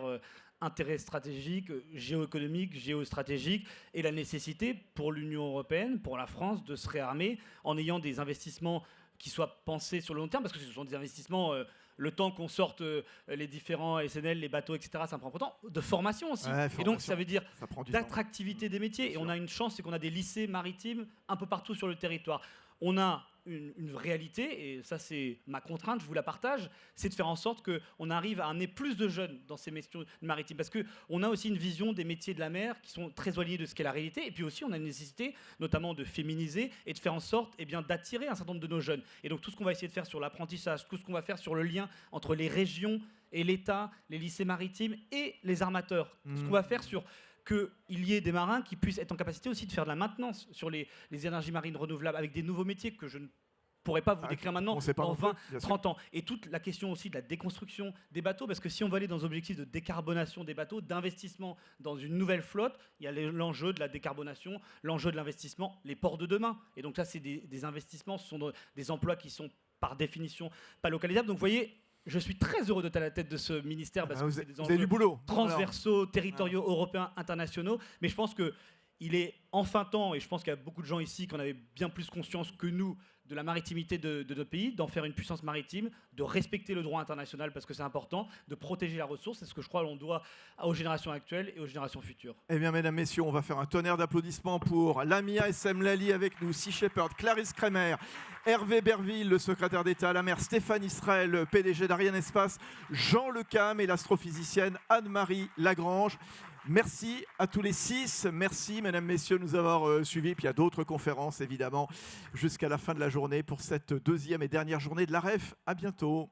intérêt stratégique, géoéconomique, géostratégique, et la nécessité pour l'Union européenne, pour la France, de se réarmer en ayant des investissements qui soient pensés sur le long terme, parce que ce sont des investissements, le temps qu'on sorte les différents SNL, les bateaux, etc., ça prend temps, de formation aussi. Et donc, ça veut dire d'attractivité des métiers. Et on a une chance, c'est qu'on a des lycées maritimes un peu partout sur le territoire. On a une réalité, et ça c'est ma contrainte, je vous la partage, c'est de faire en sorte qu'on arrive à amener plus de jeunes dans ces métiers maritimes, parce qu'on a aussi une vision des métiers de la mer qui sont très éloignés de ce qu'est la réalité, et puis aussi on a une nécessité notamment de féminiser et de faire en sorte d'attirer un certain nombre de nos jeunes. Et donc tout ce qu'on va essayer de faire sur l'apprentissage, tout ce qu'on va faire sur le lien entre les régions et l'État, les lycées maritimes et les armateurs, ce qu'on va faire sur qu'il y ait des marins qui puissent être en capacité aussi de faire de la maintenance sur les énergies marines renouvelables avec des nouveaux métiers que je ne pourrais pas vous décrire maintenant, dans 20, 30 ans. Et toute la question aussi de la déconstruction des bateaux, parce que si on va aller dans les objectifs de décarbonation des bateaux, d'investissement dans une nouvelle flotte, il y a l'enjeu de la décarbonation, l'enjeu de l'investissement, les ports de demain. Et donc là, c'est des investissements, ce sont des emplois qui sont par définition pas localisables. Donc vous voyez, je suis très heureux d'être à la tête de ce ministère, parce que c'est des enjeux du boulot. transversaux, territoriaux, européens, internationaux. Mais je pense qu'il est enfin temps, et je pense qu'il y a beaucoup de gens ici qui en avaient bien plus conscience que nous, de la maritimité de notre pays, d'en faire une puissance maritime, de respecter le droit international parce que c'est important, de protéger la ressource. C'est ce que je crois qu'on doit aux générations actuelles et aux générations futures. Eh bien, mesdames, messieurs, on va faire un tonnerre d'applaudissements pour Lamia Essemlali avec nous, Sea Shepherd, Clarisse Kremer, Hervé Berville, le secrétaire d'État à la mer, Stéphane Israël, PDG d'Ariane Espace, Jean Lecam et l'astrophysicienne Anne-Marie Lagrange. Merci à tous les 6. Merci, mesdames, messieurs, de nous avoir suivis. Puis il y a d'autres conférences, évidemment, jusqu'à la fin de la journée pour cette deuxième et dernière journée de la REF. À bientôt.